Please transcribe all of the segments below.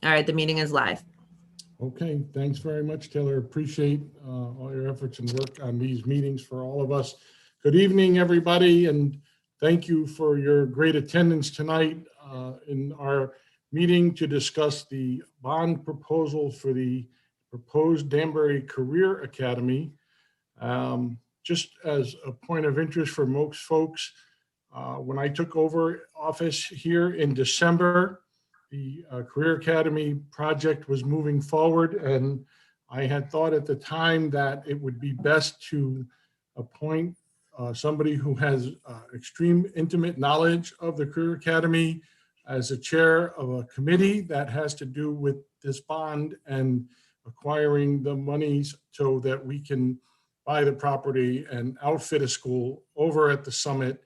All right, the meeting is live. Okay, thanks very much, Taylor. Appreciate all your efforts and work on these meetings for all of us. Good evening, everybody, and thank you for your great attendance tonight in our meeting to discuss the bond proposal for the proposed Danbury Career Academy. Just as a point of interest for most folks, when I took over office here in December, the Career Academy project was moving forward, and I had thought at the time that it would be best to appoint somebody who has extreme intimate knowledge of the Career Academy as a chair of a committee that has to do with this bond and acquiring the monies so that we can buy the property and outfit a school over at the summit.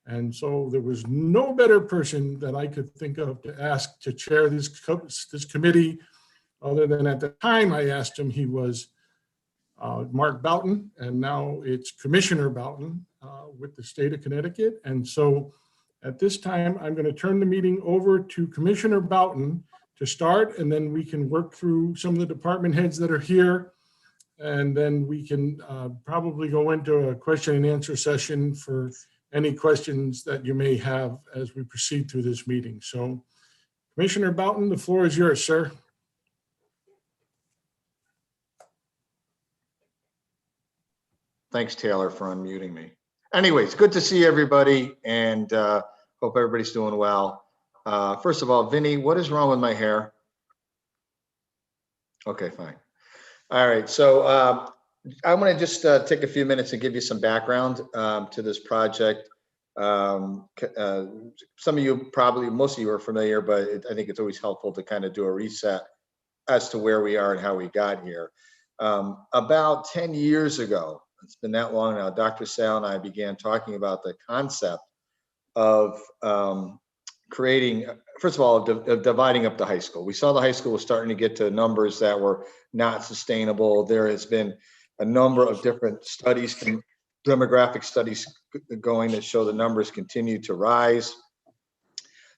And so there was no better person that I could think of to ask to chair this committee, other than at the time I asked him, he was Mark Boughton, and now it's Commissioner Boughton with the state of Connecticut. And so at this time, I'm going to turn the meeting over to Commissioner Boughton to start, and then we can work through some of the department heads that are here. And then we can probably go into a question and answer session for any questions that you may have as we proceed through this meeting. So Commissioner Boughton, the floor is yours, sir. Thanks, Taylor, for unmuting me. Anyways, good to see everybody, and hope everybody's doing well. First of all, Vinny, what is wrong with my hair? Okay, fine. All right, so I'm going to just take a few minutes and give you some background to this project. Some of you probably, most of you are familiar, but I think it's always helpful to kind of do a reset as to where we are and how we got here. About 10 years ago, it's been that long now, Dr. Sal and I began talking about the concept of creating, first of all, of dividing up the high school. We saw the high school was starting to get to numbers that were not sustainable. There has been a number of different studies, demographic studies going that show the numbers continue to rise.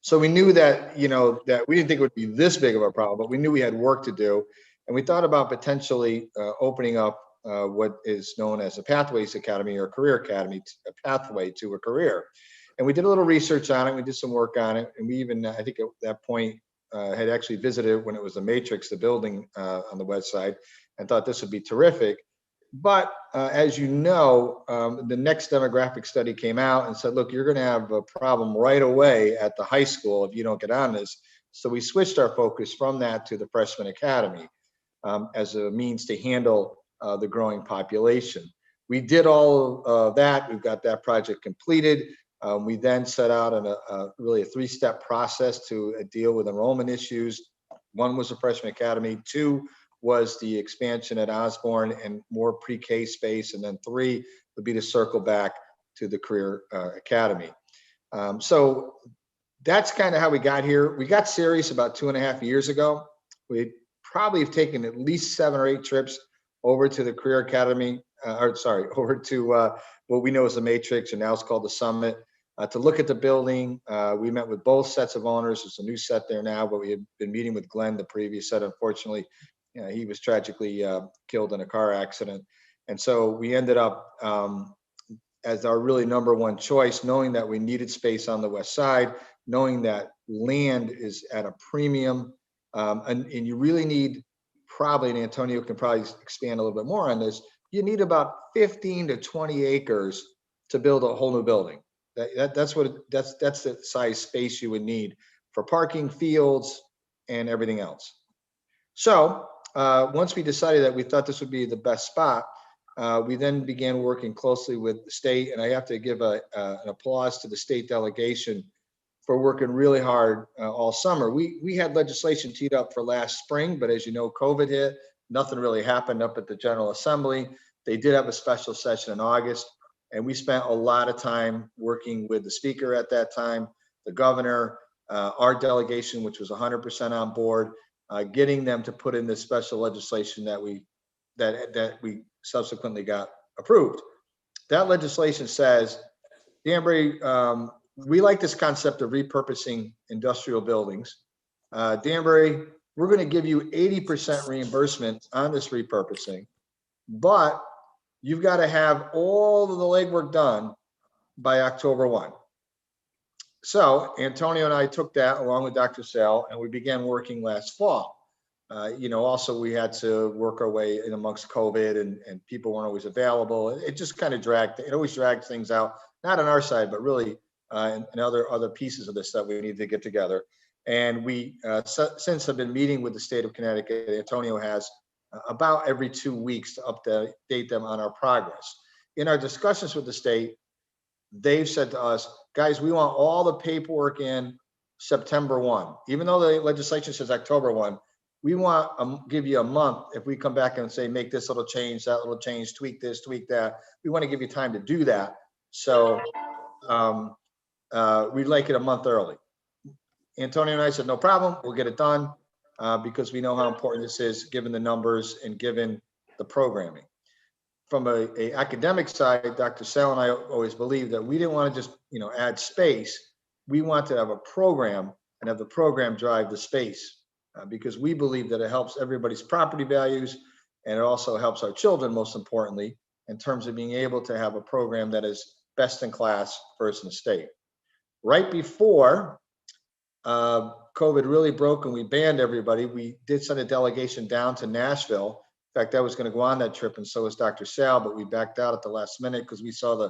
So we knew that, that we didn't think it would be this big of a problem, but we knew we had work to do. And we thought about potentially opening up what is known as a Pathways Academy or Career Academy, a pathway to a career. And we did a little research on it. We did some work on it. And we even, I think at that point, had actually visited when it was the Matrix, the building on the west side, and thought this would be terrific. But as you know, the next demographic study came out and said, look, you're going to have a problem right away at the high school if you don't get on this. So we switched our focus from that to the Freshman Academy as a means to handle the growing population. We did all of that. We've got that project completed. We then set out on really a three-step process to deal with enrollment issues. One was the Freshman Academy. Two was the expansion at Osborne and more pre-K space. And then three would be to circle back to the Career Academy. So that's kind of how we got here. We got serious about 2.5 years ago. We probably have taken at least 7 or 8 trips over to the Career Academy, over to what we know as the Matrix, and now it's called the Summit, to look at the building. We met with both sets of owners. There's a new set there now, but we had been meeting with Glenn, the previous set. Unfortunately, he was tragically killed in a car accident. And so we ended up as our really number one choice, knowing that we needed space on the west side, knowing that land is at a premium, and you really need, probably, and Antonio can probably expand a little bit more on this, you need about 15 to 20 acres to build a whole new building. That's the size space you would need for parking, fields, and everything else. So once we decided that we thought this would be the best spot, we then began working closely with the state, and I have to give an applause to the state delegation for working really hard all summer. We had legislation teed up for last spring, but as you know, COVID hit, nothing really happened up at the General Assembly. They did have a special session in August, and we spent a lot of time working with the speaker at that time, the governor, our delegation, which was 100% on board, getting them to put in this special legislation that we subsequently got approved. That legislation says, Danbury, we like this concept of repurposing industrial buildings. Danbury, we're going to give you 80% reimbursement on this repurposing, but you've got to have all of the legwork done by October 1. So Antonio and I took that along with Dr. Sal, and we began working last fall. Also we had to work our way in amongst COVID, and people weren't always available. It just kind of always dragged things out, not on our side, but really and other pieces of this that we need to get together. And we since have been meeting with the state of Connecticut. Antonio has about every 2 weeks to update them on our progress. In our discussions with the state, they've said to us, guys, we want all the paperwork in September 1. Even though the legislation says October 1, we want to give you a month. If we come back and say, make this little change, that little change, tweak this, tweak that, we want to give you time to do that. So we'd like it a month early. Antonio and I said, no problem, we'll get it done because we know how important this is given the numbers and given the programming. From a academic side, Dr. Sal and I always believed that we didn't want to just, add space. We want to have a program and have the program drive the space because we believe that it helps everybody's property values, and it also helps our children, most importantly, in terms of being able to have a program that is best in class, first in the state. Right before COVID really broke and we banned everybody, we did send a delegation down to Nashville. In fact, I was going to go on that trip, and so was Dr. Sal, but we backed out at the last minute because we saw the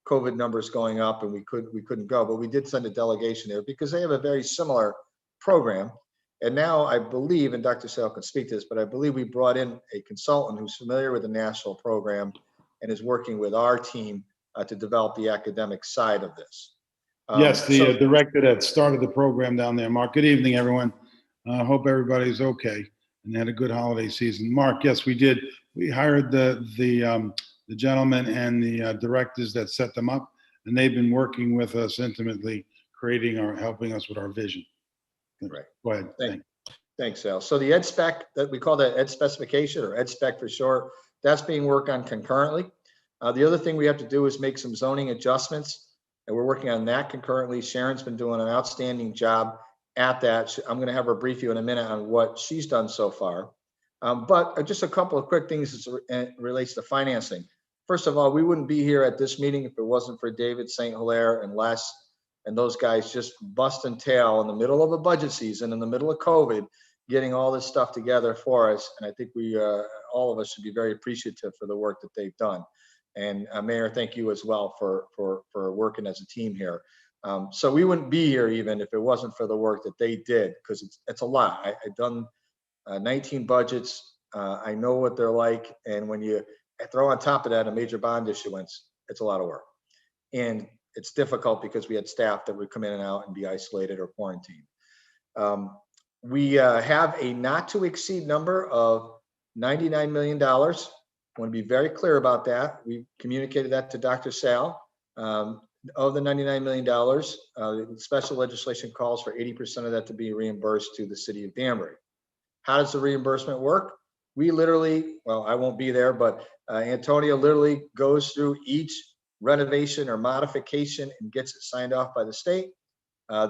COVID numbers going up and we couldn't go. But we did send a delegation there because they have a very similar program. And now I believe, and Dr. Sal can speak to this, but I believe we brought in a consultant who's familiar with the national program and is working with our team to develop the academic side of this. Yes, the director that started the program down there. Mark, good evening, everyone. Hope everybody's okay and had a good holiday season. Mark, yes, we did. We hired the gentleman and the directors that set them up, and they've been working with us intimately, helping us with our vision. Right. Go ahead. Thanks, Sal. So the ed spec, that we call that ed specification, or ed spec for short, that's being worked on concurrently. The other thing we have to do is make some zoning adjustments, and we're working on that concurrently. Sharon's been doing an outstanding job at that. I'm going to have her brief you in a minute on what she's done so far. But just a couple of quick things as it relates to financing. First of all, we wouldn't be here at this meeting if it wasn't for David St. Hilaire and Les and those guys just busting tail in the middle of a budget season, in the middle of COVID, getting all this stuff together for us. And I think we, all of us should be very appreciative for the work that they've done. And Mayor, thank you as well for working as a team here. So we wouldn't be here even if it wasn't for the work that they did, because it's a lot. I've done 19 budgets. I know what they're like. And when you throw on top of that a major bond issuance, it's a lot of work. And it's difficult because we had staff that would come in and out and be isolated or quarantined. We have a not to exceed number of $99 million. I want to be very clear about that. We communicated that to Dr. Sal. Of the $99 million, special legislation calls for 80% of that to be reimbursed to the city of Danbury. How does the reimbursement work? We literally, well, I won't be there, but Antonio literally goes through each renovation or modification and gets it signed off by the state.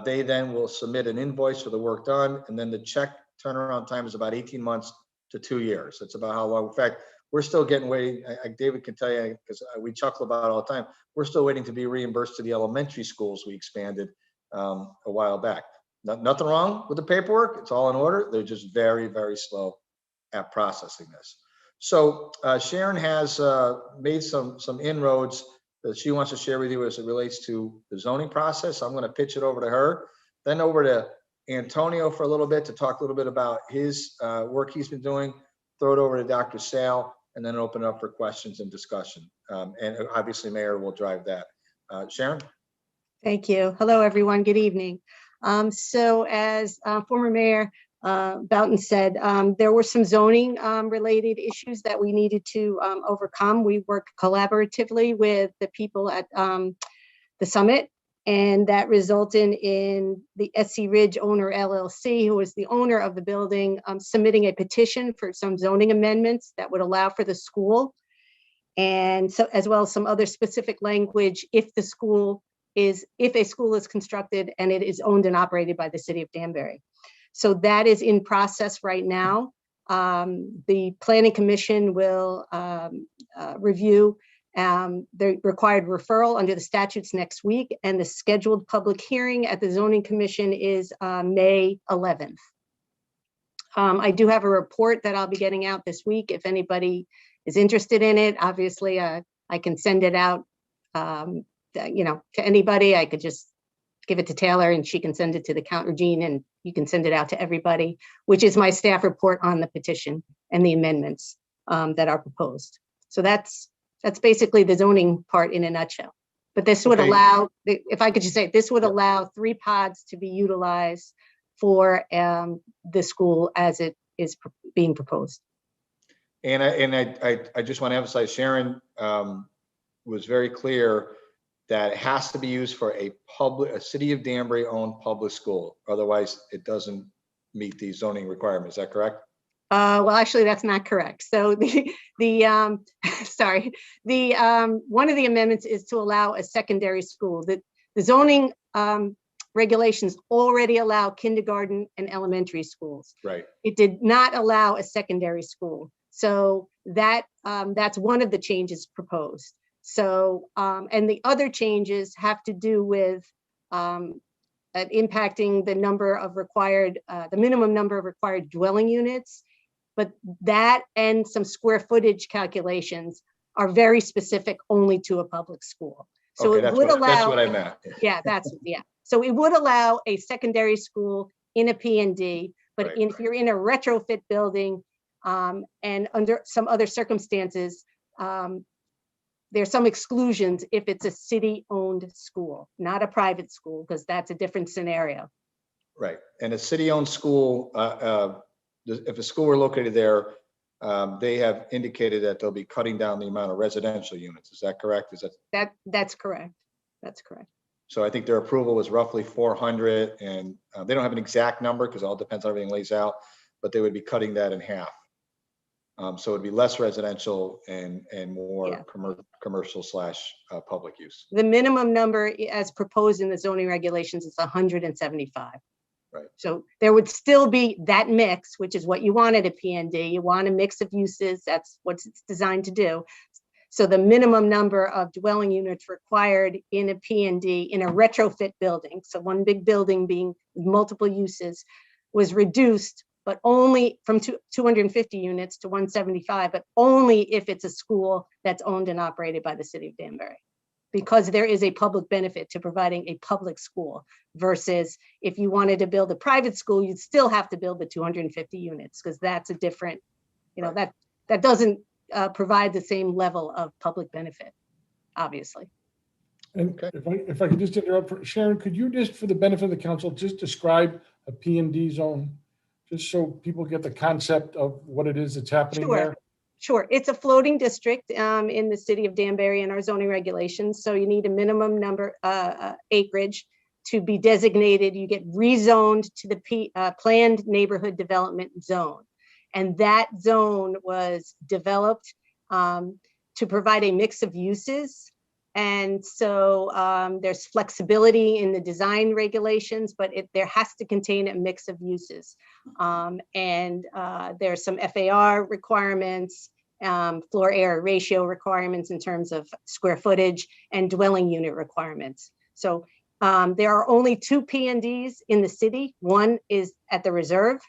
They then will submit an invoice for the work done, and then the check turnaround time is about 18 months to 2 years. That's about how long. In fact, we're still getting waiting. David can tell you, because we chuckle about it all the time. We're still waiting to be reimbursed to the elementary schools we expanded a while back. Nothing wrong with the paperwork. It's all in order. They're just very, very slow at processing this. So Sharon has made some inroads that she wants to share with you as it relates to the zoning process. I'm going to pitch it over to her, then over to Antonio for a little bit to talk a little bit about his work he's been doing, throw it over to Dr. Sal, and then open up for questions and discussion. And obviously Mayor will drive that. Sharon? Thank you. Hello, everyone. Good evening. So as former Mayor Boughton said, there were some zoning related issues that we needed to overcome. We worked collaboratively with the people at the summit, and that resulted in the SC Ridge Owner LLC, who is the owner of the building, submitting a petition for some zoning amendments that would allow for the school, and so as well as some other specific language if a school is constructed and it is owned and operated by the city of Danbury. So that is in process right now. The Planning Commission will review the required referral under the statutes next week, and the scheduled public hearing at the Zoning Commission is May 11th. I do have a report that I'll be getting out this week. If anybody is interested in it, obviously I can send it out, to anybody. I could just give it to Taylor and she can send it to the counter Jean, and you can send it out to everybody, which is my staff report on the petition and the amendments that are proposed. So that's basically the zoning part in a nutshell. But this would Okay. allow, if I could just say, this would allow 3 pods to be utilized for the school as it is being proposed. And I just want to emphasize, Sharon was very clear that it has to be used for a City of Danbury owned public school. Otherwise, it doesn't meet the zoning requirements. Is that correct? Well, actually, that's not correct. So sorry, one of the amendments is to allow a secondary school. The zoning regulations already allow kindergarten and elementary schools. Right. It did not allow a secondary school. So that's one of the changes proposed. So, and the other changes have to do with impacting the number of required, the minimum number of required dwelling units. But that and some square footage calculations are very specific only to a public school. So Okay, it would allow. that's what I meant. Yeah, yeah. So it would allow a secondary school in a P&D, but Right, if you're in a retrofit building and under some other circumstances, there's some exclusions if it's a city-owned school, not a private school, because that's a different scenario. Right. And a city-owned school, if a school were located there, they have indicated that they'll be cutting down the amount of residential units. Is that correct? That's correct. That's correct. So I think their approval was roughly 400, and they don't have an exact number because it all depends on how everything lays out, but they would be cutting that in half. So it'd be less residential and more commercial / public use. The minimum number as proposed in the zoning regulations is 175. Right. So there would still be that mix, which is what you want at a P&D. You want a mix of uses. That's what it's designed to do. So the minimum number of dwelling units required in a P&D in a retrofit building, so one big building being multiple uses, was reduced, but only from 250 units to 175, but only if it's a school that's owned and operated by the City of Danbury, because there is a public benefit to providing a public school versus if you wanted to build a private school, you'd still have to build the 250 units because that's a different, that doesn't provide the same level of public benefit, obviously. And Okay. if I could just interrupt, Sharon, could you just, for the benefit of the council, just describe a P&D zone? Just so people get the concept of what it is that's happening there. Sure. It's a floating district in the City of Danbury and our zoning regulations. So you need a minimum number acreage to be designated. You get rezoned to the planned neighborhood development zone. And that zone was developed to provide a mix of uses. And so there's flexibility in the design regulations, but there has to contain a mix of uses. And there's some FAR requirements, floor area ratio requirements in terms of square footage and dwelling unit requirements. So there are only 2 P&Ds in the city. One is at the reserve,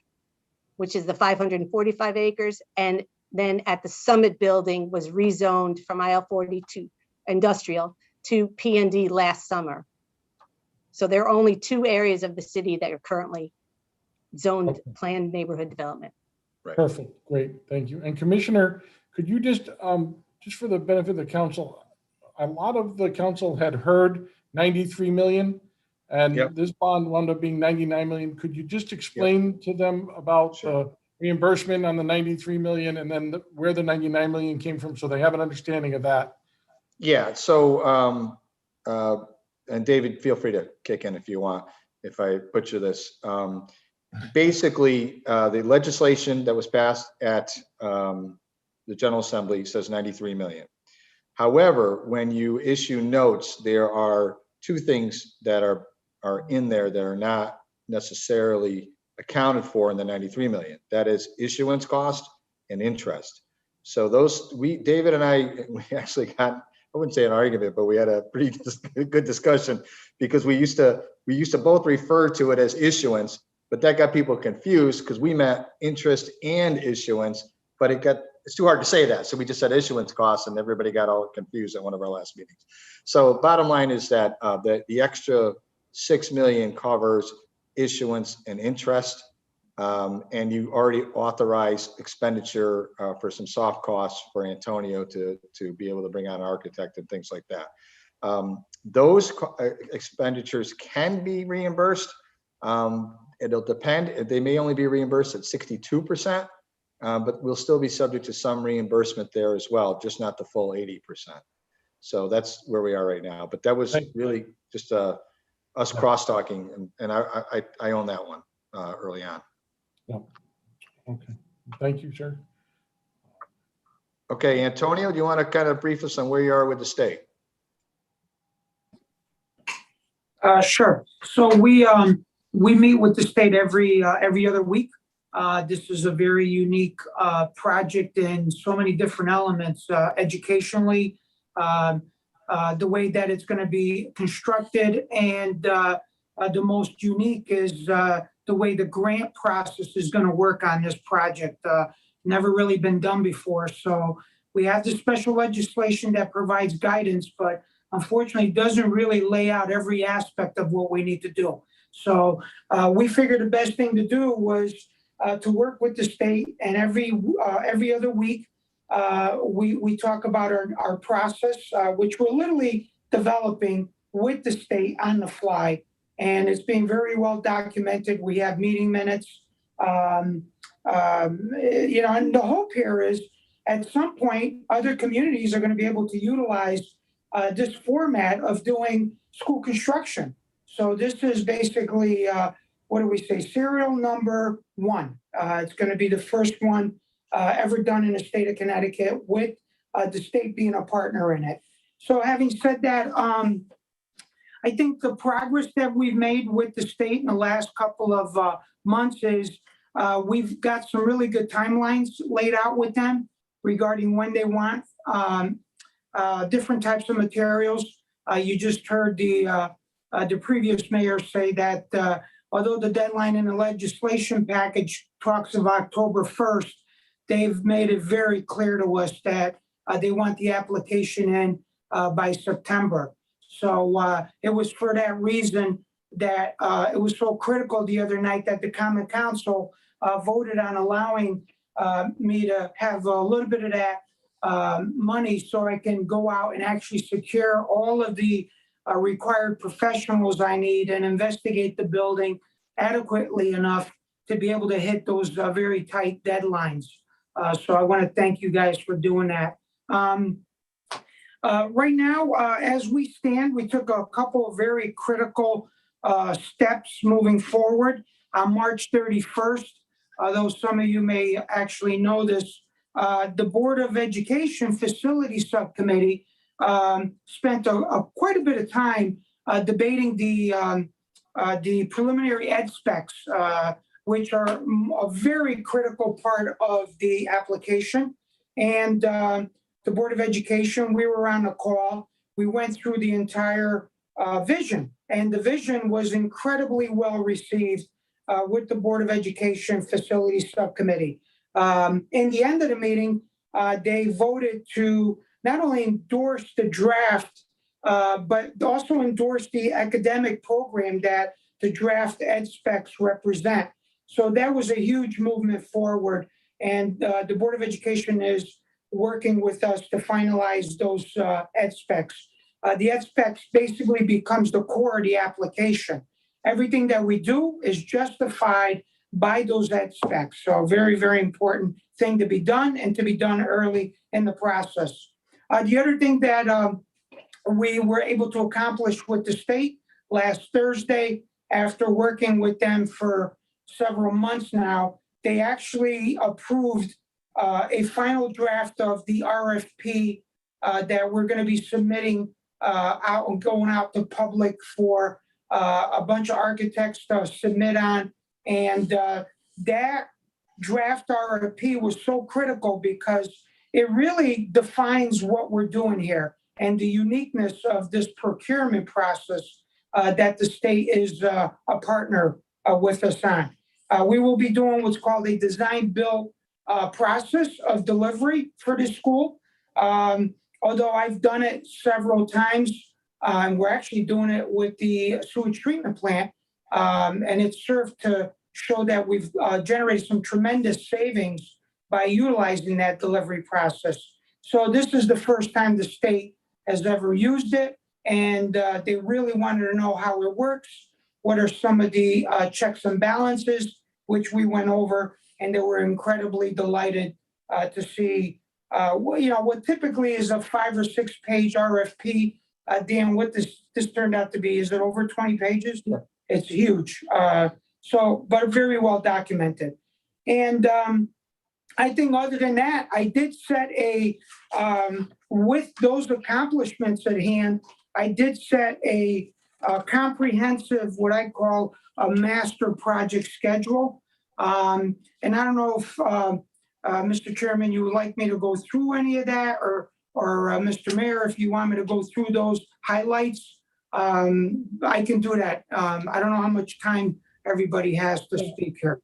which is the 545 acres. And then at the Summit building was rezoned from IL-40 to industrial to P&D last summer. So there are only 2 areas of the city that are currently zoned planned neighborhood development. Right. Perfect, great, thank you. And Commissioner, could you just for the benefit of the council, a lot of the council had heard 93 million and this bond wound up being 99 million. Could you just explain to them about the reimbursement on the 93 million and then where the 99 million came from so they have an understanding of that? Yeah, so, and David, feel free to kick in if you want, if I butcher this. Basically, the legislation that was passed at the General Assembly says 93 million. However, when you issue notes, there are 2 things that are in there that are not necessarily accounted for in the 93 million. That is issuance cost and interest. So those, David and I, we actually got, I wouldn't say an argument, but we had a pretty good discussion, because we used to both refer to it as issuance, but that got people confused because we meant interest and issuance, but it's too hard to say that. So we just said issuance costs, and everybody got all confused at one of our last meetings. So bottom line is that the extra 6 million covers issuance and interest. And you already authorized expenditure for some soft costs for Antonio to be able to bring on an architect and things like that. Those expenditures can be reimbursed. It'll depend. They may only be reimbursed at 62%, but we'll still be subject to some reimbursement there as well, just not the full 80%. So that's where we are right now. But that was really just us cross-talking, and I own that one early on. Yeah. Okay. Thank you, sir. Okay, Antonio, do you want to kind of brief us on where you are with the state? Sure. So we meet with the state every other week. This is a very unique project in so many different elements, educationally, the way that it's going to be constructed, and the most unique is the way the grant process is going to work on this project. Never really been done before. So we have the special legislation that provides guidance, but unfortunately doesn't really lay out every aspect of what we need to do. So we figured the best thing to do was to work with the state, and every other week we talk about our process, which we're literally developing with the state on the fly, and it's being very well documented. We have meeting minutes, and the hope here is at some point other communities are going to be able to utilize this format of doing school construction. So this is basically, what do we say, serial number 1. It's going to be the first one ever done in the state of Connecticut, with the state being a partner in it. So having said that, I think the progress that we've made with the state in the last couple of months is we've got some really good timelines laid out with them regarding when they want different types of materials. You just heard the previous mayor say that although the deadline in the legislation package talks of October 1st, they've made it very clear to us that they want the application in by September. So it was for that reason that it was so critical the other night that the Common Council voted on allowing me to have a little bit of that money so I can go out and actually secure all of the required professionals I need and investigate the building adequately enough to be able to hit those very tight deadlines. So I want to thank you guys for doing that. Right now, as we stand, we took a couple of very critical steps moving forward. On March 31st, though some of you may actually know this, the Board of Education Facility Subcommittee spent quite a bit of time debating the preliminary ed specs, which are a very critical part of the application. And the Board of Education, we were on a call. We went through the entire vision, and the vision was incredibly well received with the Board of Education Facility Subcommittee. In the end of the meeting, they voted to not only endorse the draft, but also endorse the academic program that the draft ed specs represent. So that was a huge movement forward, and the Board of Education is working with us to finalize those ed specs. The ed specs basically becomes the core of the application. Everything that we do is justified by those ed specs. So very, very important thing to be done, and to be done early in the process. The other thing that we were able to accomplish with the state last Thursday, after working with them for several months now, they actually approved a final draft of the RFP that we're going to be submitting out and going out to public for a bunch of architects to submit on. And that draft RFP was so critical because it really defines what we're doing here and the uniqueness of this procurement process that the state is a partner with us on. We will be doing what's called a design-build process of delivery for this school. Although I've done it several times, we're actually doing it with the sewage treatment plant, and it served to show that we've generated some tremendous savings by utilizing that delivery process. So this is the first time the state has ever used it, and they really wanted to know how it works. What are some of the checks and balances, which we went over, and they were incredibly delighted to see what typically is a 5 or 6 page RFP. Dan, what this turned out to be, is it over 20 pages? Yeah. It's huge. But very well documented. And I think other than that, I did set with those accomplishments at hand, I did set a comprehensive, what I call a master project schedule. And I don't know if, Mr. Chairman, you would like me to go through any of that, or Mr. Mayor, if you want me to go through those highlights, I can do that. I don't know how much time everybody has to speak here.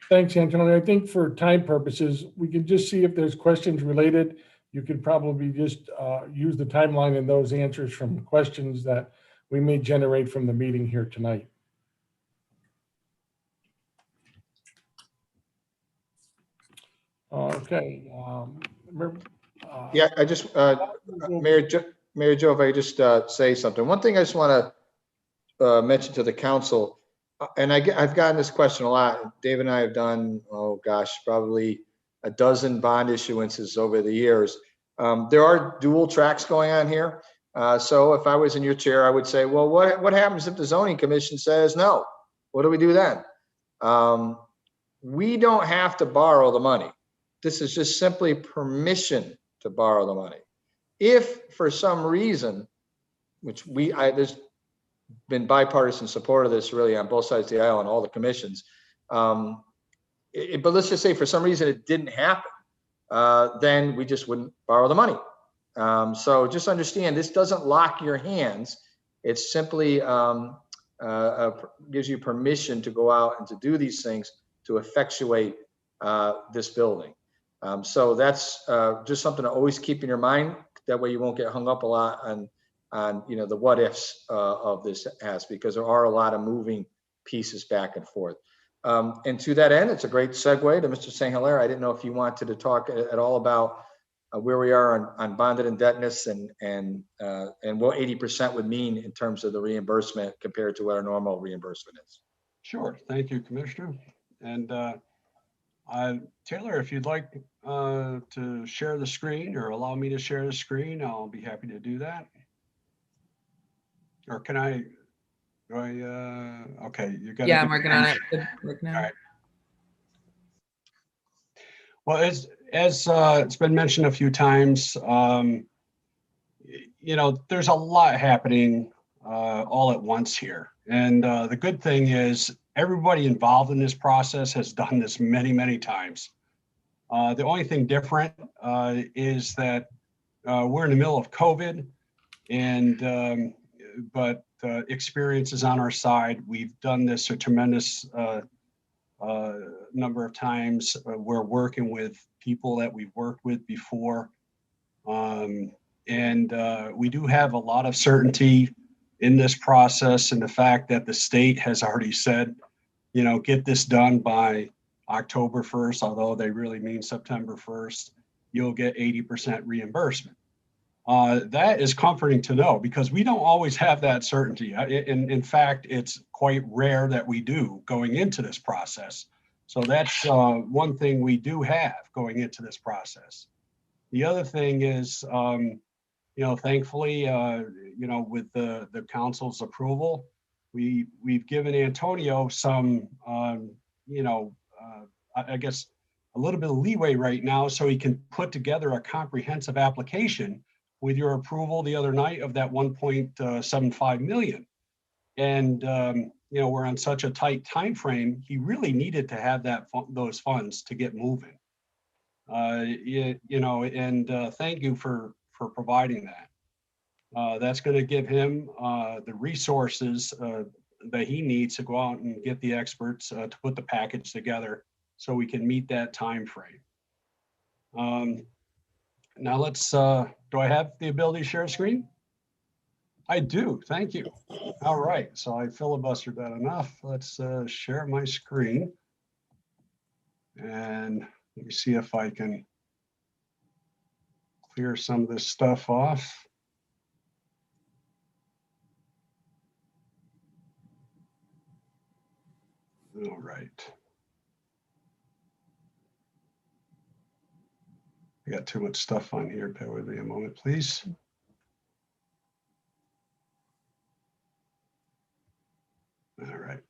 Thanks, Antonio. I think for time purposes, we can just see if there's questions related. You could probably just use the timeline and those answers from questions that we may generate from the meeting here tonight. Okay. Yeah, I just, Mayor Joe, if I could just say something. One thing I just want to mention to the council, and I've gotten this question a lot. Dave and I have done, oh gosh, probably a dozen bond issuances over the years. There are dual tracks going on here. So if I was in your chair, I would say, well, what happens if the zoning commission says no? What do we do then? We don't have to borrow the money. This is just simply permission to borrow the money. If for some reason, which there's been bipartisan support of this really on both sides of the aisle and all the commissions, but let's just say for some reason it didn't happen, then we just wouldn't borrow the money. So just understand, this doesn't lock your hands. It simply gives you permission to go out and to do these things to effectuate this building. So that's just something to always keep in your mind. That way you won't get hung up a lot on the what ifs of this has, because there are a lot of moving pieces back and forth. And to that end, it's a great segue to Mr. St. Hilaire. I didn't know if you wanted to talk at all about where we are on bonded indebtedness and what 80% would mean in terms of the reimbursement compared to what our normal reimbursement is. Sure. Thank you, Commissioner. And Taylor, if you'd like to share the screen or allow me to share the screen, I'll be happy to do that. Or can I? Okay, you got. Yeah, I'm working on it. Working on it. All right. Well, as it's been mentioned a few times, there's a lot happening all at once here. And the good thing is everybody involved in this process has done this many, many times. The only thing different is that we're in the middle of COVID, and but experience is on our side. We've done this a tremendous number of times. We're working with people that we've worked with before. And we do have a lot of certainty in this process, and the fact that the state has already said, get this done by October 1st, although they really mean September 1st, you'll get 80% reimbursement. That is comforting to know, because we don't always have that certainty. In fact, it's quite rare that we do going into this process. So that's one thing we do have going into this process. The other thing is, thankfully, with the council's approval, we've given Antonio some, I guess, a little bit of leeway right now, so he can put together a comprehensive application with your approval the other night of that 1.75 million. And we're on such a tight time frame, he really needed to have those funds to get moving. Thank you for providing that. That's going to give him the resources that he needs to go out and get the experts to put the package together so we can meet that time frame. Now let's, do I have the ability to share a screen? I do, thank you. All right, so I filibustered that enough. Let's share my screen. And let me see if I can clear some of this stuff off. All right. I got too much stuff on here. Bear with me a moment, please. All right.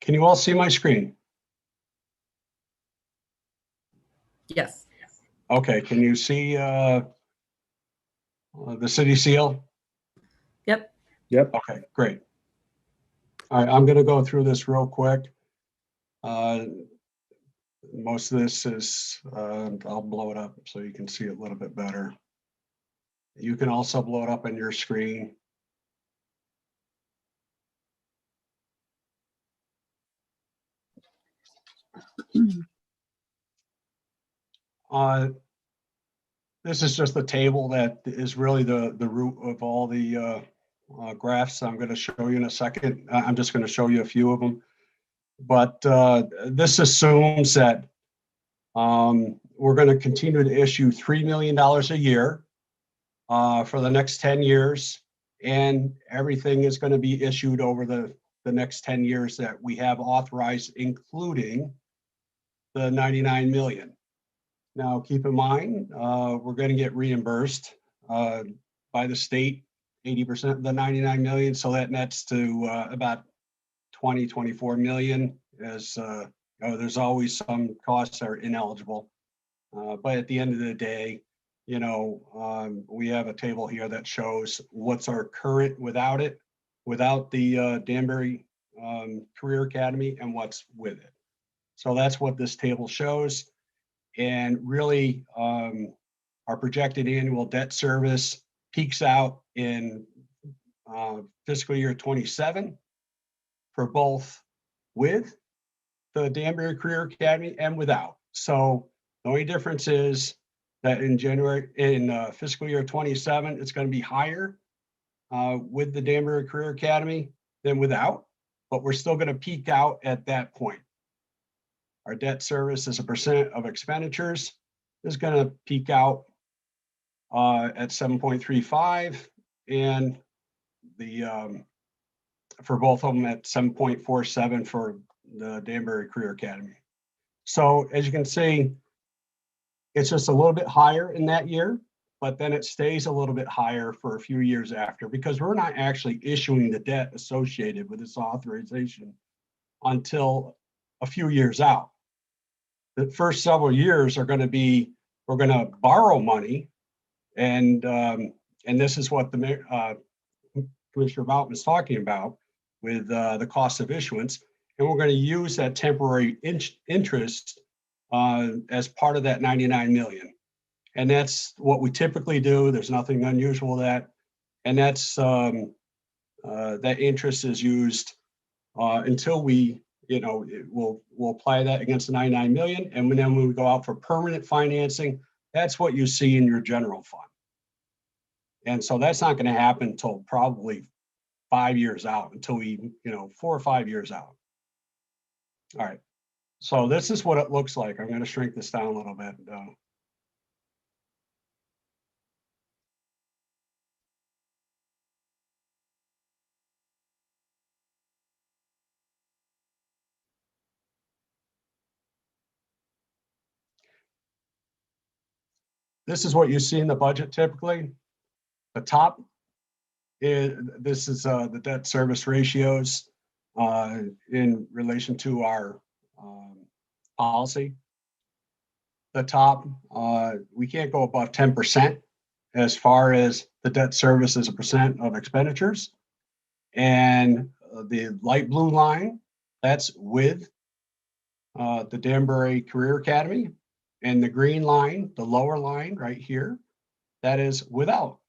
Can you all see my screen? Yes. Okay, can you see the city seal? Yep. Yep. Okay, great. All right, I'm going to go through this real quick. Most of this is, I'll blow it up so you can see it a little bit better. You can also blow it up on your screen. This is just the table that is really the root of all the graphs I'm going to show you in a second. I'm just going to show you a few of them. But this assumes that we're going to continue to issue $3 million a year for the next 10 years. And everything is going to be issued over the next 10 years that we have authorized, including the 99 million. Now, keep in mind, we're going to get reimbursed by the state 80% of the 99 million. So that nets to about 24 million. As there's always some costs that are ineligible. But at the end of the day, we have a table here that shows what's our current without the Danbury Career Academy, and what's with it. So that's what this table shows. And really, our projected annual debt service peaks out in fiscal year 27 for both with the Danbury Career Academy and without. So the only difference is that in fiscal year 27, it's going to be higher with the Danbury Career Academy than without, but we're still going to peak out at that point. Our debt service as a percent of expenditures is going to peak out at 7.35, and the for both of them at 7.47 for the Danbury Career Academy. So as you can see, it's just a little bit higher in that year, but then it stays a little bit higher for a few years after, because we're not actually issuing the debt associated with this authorization until a few years out. The first several years are going to be, we're going to borrow money, and this is what the Commissioner Boughton was talking about with the cost of issuance, and we're going to use that temporary interest as part of that 99 million. And that's what we typically do. There's nothing unusual with that. And that's that interest is used until we, we'll apply that against the 99 million. And then when we go out for permanent financing, that's what you see in your general fund. And so that's not going to happen until probably 5 years out, until we, 4 or 5 years out. All right. So this is what it looks like. I'm going to shrink this down a little bit. This is what you see in the budget typically. The top this is the debt service ratios in relation to our policy. The top, we can't go above 10% as far as the debt service as a percent of expenditures. And the light blue line, that's with the Danbury Career Academy. And the green line, the lower line right here, that is without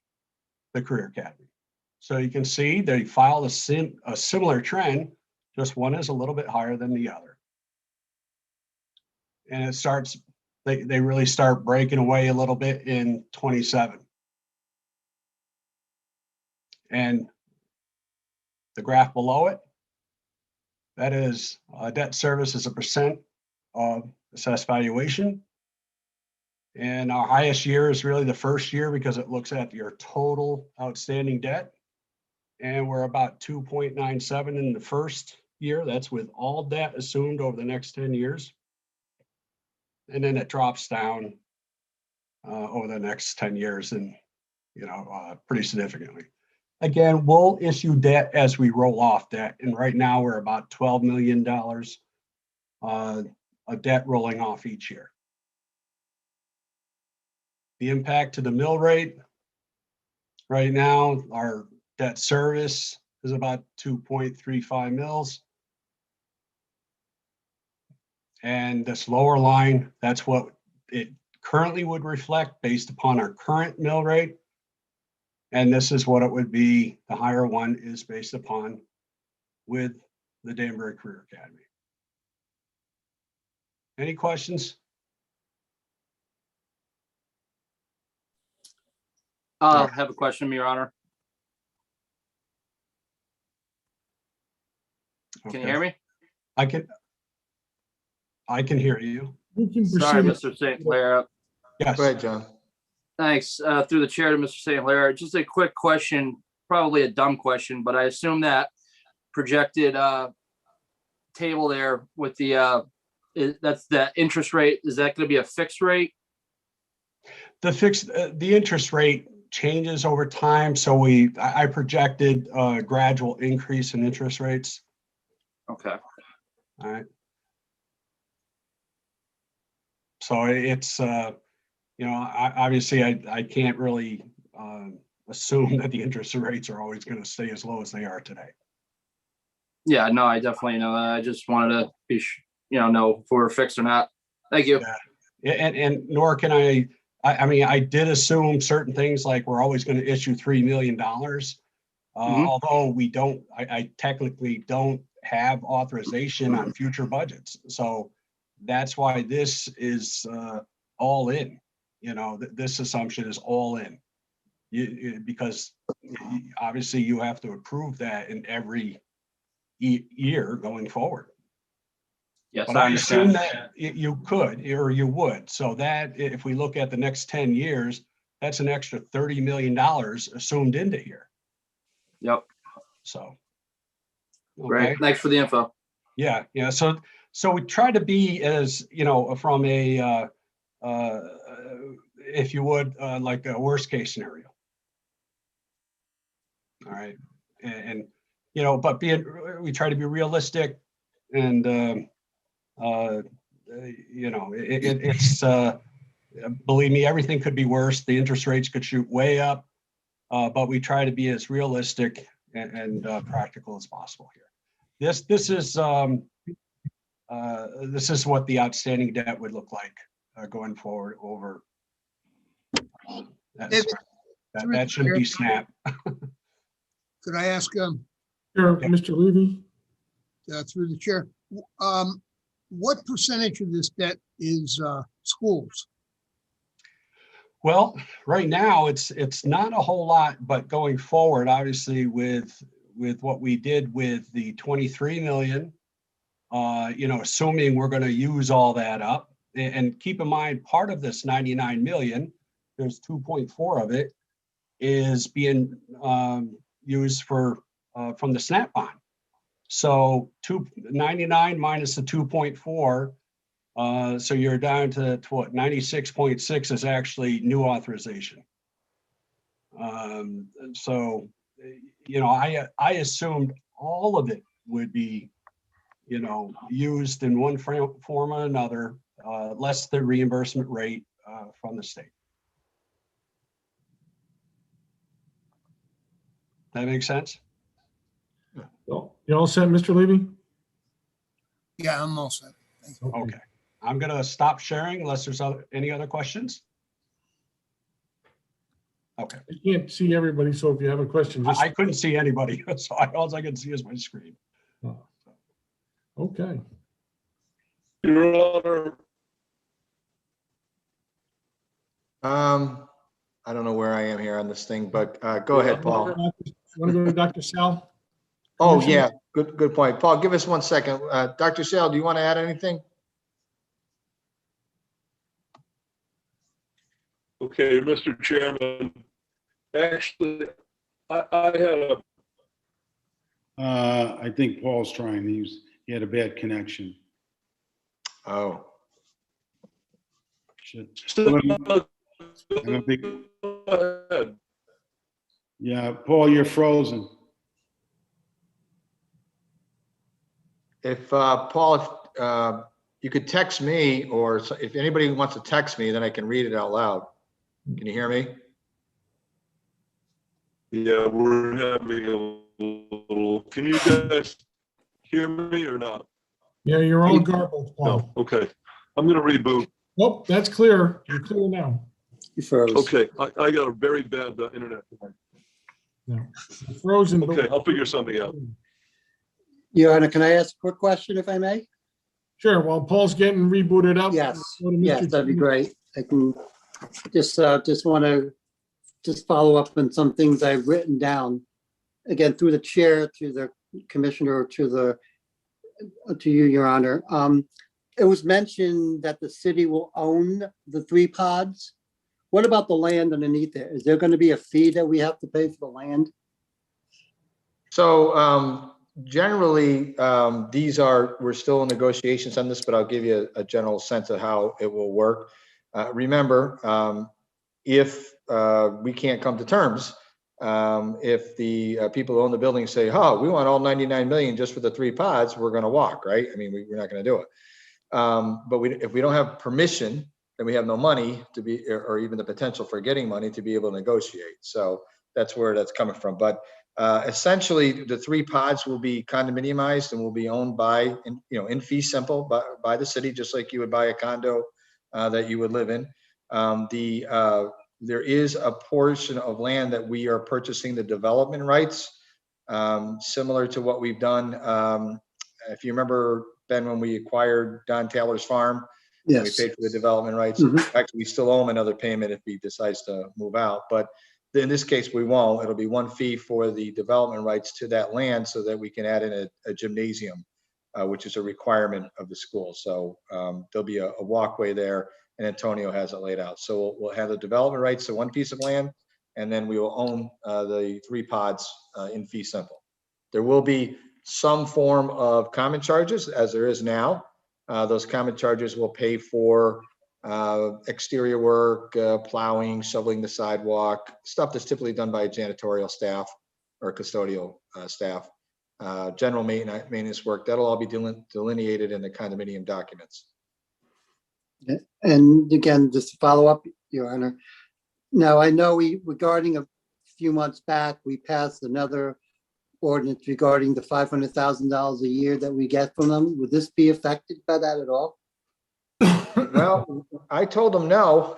the Career Academy. So you can see they filed a similar trend, just one is a little bit higher than the other. And it starts, they really start breaking away a little bit in 27. And the graph below it, that is debt service as a percent of assessed valuation. And our highest year is really the first year because it looks at your total outstanding debt. And we're about 2.97 in the first year. That's with all debt assumed over the next 10 years. And then it drops down over the next 10 years and, pretty significantly. Again, we'll issue debt as we roll off debt. And right now we're about $12 million of debt rolling off each year. The impact to the mill rate, right now, our debt service is about 2.35 mils. And this lower line, that's what it currently would reflect based upon our current mill rate. And this is what it would be. The higher one is based upon with the Danbury Career Academy. Any questions? I have a question, Your Honor. Can you hear me? I can hear you. You can Sorry, proceed. Mr. St. Clair. Yes. Go ahead, John. Thanks. Through the chair to Mr. St. Clair. Just a quick question, probably a dumb question, but I assume that projected table there with the that's the interest rate. Is that going to be a fixed rate? The interest rate changes over time. So I projected a gradual increase in interest rates. Okay. All right. So it's, obviously I can't really assume that the interest rates are always going to stay as low as they are today. Yeah, no, I definitely know that. I just wanted to be, know if we're fixed or not. Thank you. Yeah. And nor can I mean, I did assume certain things like we're always going to issue $3 million. Although I technically don't have authorization on future budgets. So that's why this is all in, this assumption is all in. Because obviously you have to approve that in every year going forward. Yes, But I assume that you could, or you would. So that if we look at the next 10 years, that's an extra $30 million assumed into here. Yep. So. Great. Thanks for the info. Yeah. So we try to be as, from a, if you would, like a worst case scenario. All right. And but we try to be realistic and, it's believe me, everything could be worse. The interest rates could shoot way up, but we try to be as realistic and practical as possible here. This is what the outstanding debt would look like going forward over. That shouldn't be snap. Could I ask, Sure, Mr. Levy? through the chair, what percentage of this debt is schools? Well, right now it's not a whole lot, but going forward, obviously with what we did with the 23 million, assuming we're going to use all that up, and keep in mind, part of this 99 million, there's 2.4 of it is being used for from the SNAP bond. So 299 minus the 2.4, so you're down to what, 96.6 is actually new authorization. So, I assumed all of it would be, used in one form or another, less the reimbursement rate from the state. That makes sense? You all set, Mr. Levy? Yeah, I'm all set. Okay. I'm gonna stop sharing unless there's any other questions. Okay. I can't see everybody, so if you have a question, just. I couldn't see anybody, so all I could see is my screen. Okay. Your Honor, I don't know where I am here on this thing, but go ahead, Paul. Want to go to Dr. Sal? Oh, Commissioner? yeah, good point. Paul, give us 1 second. Dr. Sal, do you want to add anything? okay, Mr. Chairman, actually, I had a, I think Paul's trying. He had a bad connection. Oh, Shit. still, I don't think- go ahead. Yeah, Paul, you're frozen. if, Paul, if you could text me, or if anybody wants to text me, then I can read it out loud. Can you hear me? Yeah, we're having a little, can you guys hear me or not? Yeah, you're all garbled, No, Paul. okay. I'm gonna reboot. Nope, that's clear. You're clear now. Okay, I got a very bad internet. No, you're frozen. but- Okay, I'll figure something out. Your Honor, can I ask a quick question if I may? Sure, while Paul's getting rebooted up. Yes, go to yes, Mr. that'd be Chairman. great. I can just want to follow up on some things I've written down. Again, through the chair, to the commissioner, to you, Your Honor. It was mentioned that the city will own the 3 pods. What about the land underneath it? Is there going to be a fee that we have to pay for the land? So generally, we're still in negotiations on this, but I'll give you a general sense of how it will work. Remember, if we can't come to terms, if the people who own the building say, oh, we want all 99 million just for the 3 pods, we're going to walk, right? I mean, we're not going to do it. But if we don't have permission, then we have no money to be, or even the potential for getting money to be able to negotiate. So that's where that's coming from. But essentially, the 3 pods will be condominiumized and will be owned by, in fee simple by the city, just like you would buy a condo that you would live in. There is a portion of land that we are purchasing the development rights, similar to what we've done. If you remember, Ben, when we acquired Don Taylor's farm, we Yes. paid for the development rights. Mhm. Actually, we still owe him another payment if he decides to move out. But in this case, we won't. It'll be one fee for the development rights to that land so that we can add in a gymnasium, which is a requirement of the school. So there'll be a walkway there, and Antonio has it laid out. So we'll have the development rights to one piece of land, and then we will own the 3 pods in fee simple. There will be some form of common charges, as there is now. Those common charges will pay for exterior work, plowing, shoveling the sidewalk, stuff that's typically done by janitorial staff or custodial staff. General maintenance work, that'll all be delineated in the condominium documents. And again, just to follow up, Your Honor. Now, I know regarding a few months back, we passed another ordinance regarding the $500,000 a year that we get from them. Would this be affected by that at all? Well, I told them no.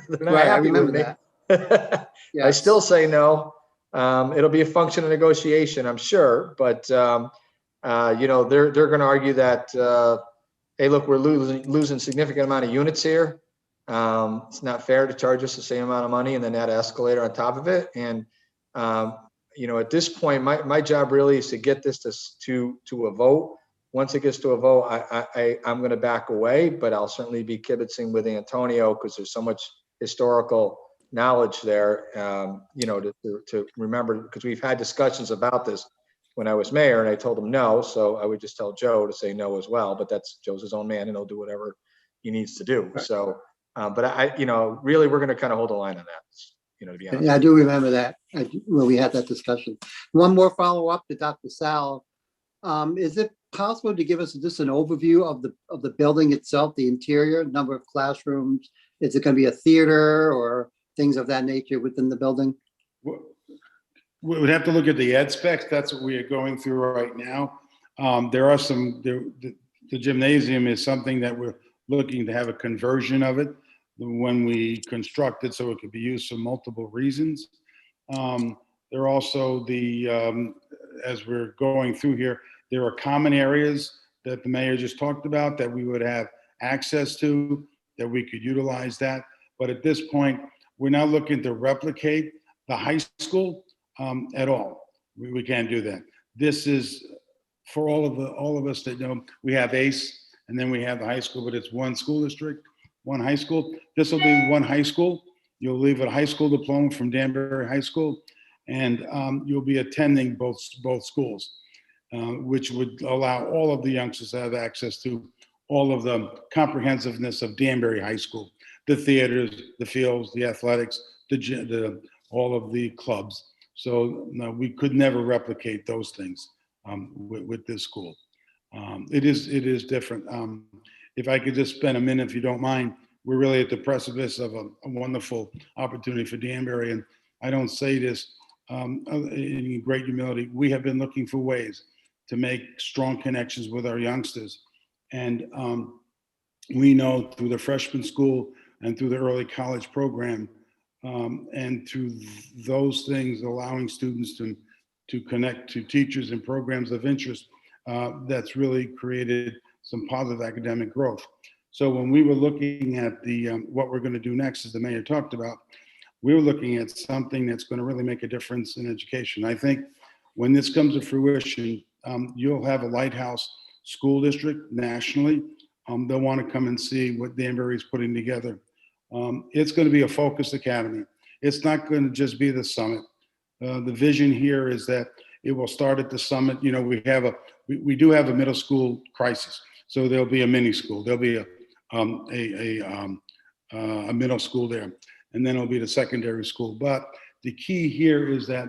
They're not Right, I happy with remember me. that. I Yes. still say no. It'll be a function of negotiation, I'm sure, but they're going to argue that, hey, look, we're losing significant amount of units here. It's not fair to charge us the same amount of money and then add an escalator on top of it. And at this point, my job really is to get this to a vote. Once it gets to a vote, I'm going to back away, but I'll certainly be kibitzing with Antonio because there's so much historical knowledge there, to remember, because we've had discussions about this when I was mayor and I told him no. So I would just tell Joe to say no as well, but Joe's his own man and he'll do whatever he needs to do. Right. So, but really, we're going to kind of hold the line on that, to be honest. Yeah, I do remember that, when we had that discussion. One more follow-up to Dr. Sal. Is it possible to give us just an overview of the building itself, the interior, number of classrooms? Is it going to be a theater or things of that nature within the building? We would have to look at the ed specs. That's what we are going through right now. There are some, the gymnasium is something that we're looking to have a conversion of it when we construct it so it could be used for multiple reasons. There are also as we're going through here, there are common areas that the mayor just talked about that we would have access to, that we could utilize that. But at this point, we're not looking to replicate the high school at all. We can't do that. This is for all of us that know, we have ACE and then we have the high school, but it's one school district, one high school. This will be one high school. You'll leave a high school diploma from Danbury High School, and you'll be attending both schools, which would allow all of the youngsters to have access to all of the comprehensiveness of Danbury High School, the theaters, the fields, the athletics, all of the clubs. So no, we could never replicate those things with this school. It is different. If I could just spend a minute, if you don't mind, we're really at the precipice of a wonderful opportunity for Danbury. And I don't say this in great humility. We have been looking for ways to make strong connections with our youngsters. And we know through the freshman school and through the early college program, and through those things, allowing students to connect to teachers and programs of interest, that's really created some positive academic growth. So when we were looking at what we're going to do next, as the mayor talked about, we were looking at something that's going to really make a difference in education. I think when this comes to fruition, you'll have a lighthouse school district nationally. They'll want to come and see what Danbury is putting together. It's going to be a focused academy. It's not going to just be the summit. The vision here is that it will start at the summit. You know, we do have a middle school crisis, so there'll be a mini school. There'll be a middle school there, and then it'll be the secondary school. But the key here is that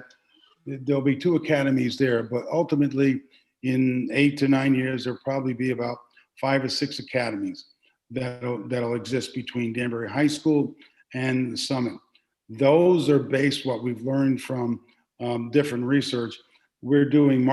there'll be 2 academies there, but ultimately in 8 to 9 years, there'll probably be about 5 or 6 academies that'll exist between Danbury High School and the Summit. Those are based what we've learned from different research. We're doing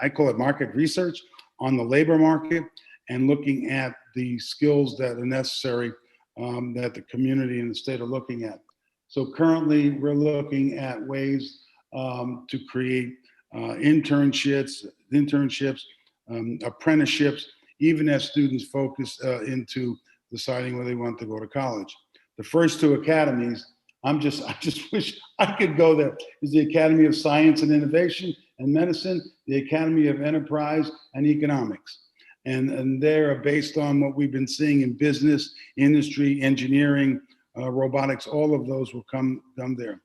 I call it market research on the labor market and looking at the skills that are necessary that the community and the state are looking at. So currently we're looking at ways to create internships, apprenticeships, even as students focus into deciding where they want to go to college. The first 2 academies, I just wish I could go there, is the Academy of Science and Innovation and Medicine, the Academy of Enterprise and Economics. And they're based on what we've been seeing in business, industry, engineering, robotics, all of those will come there.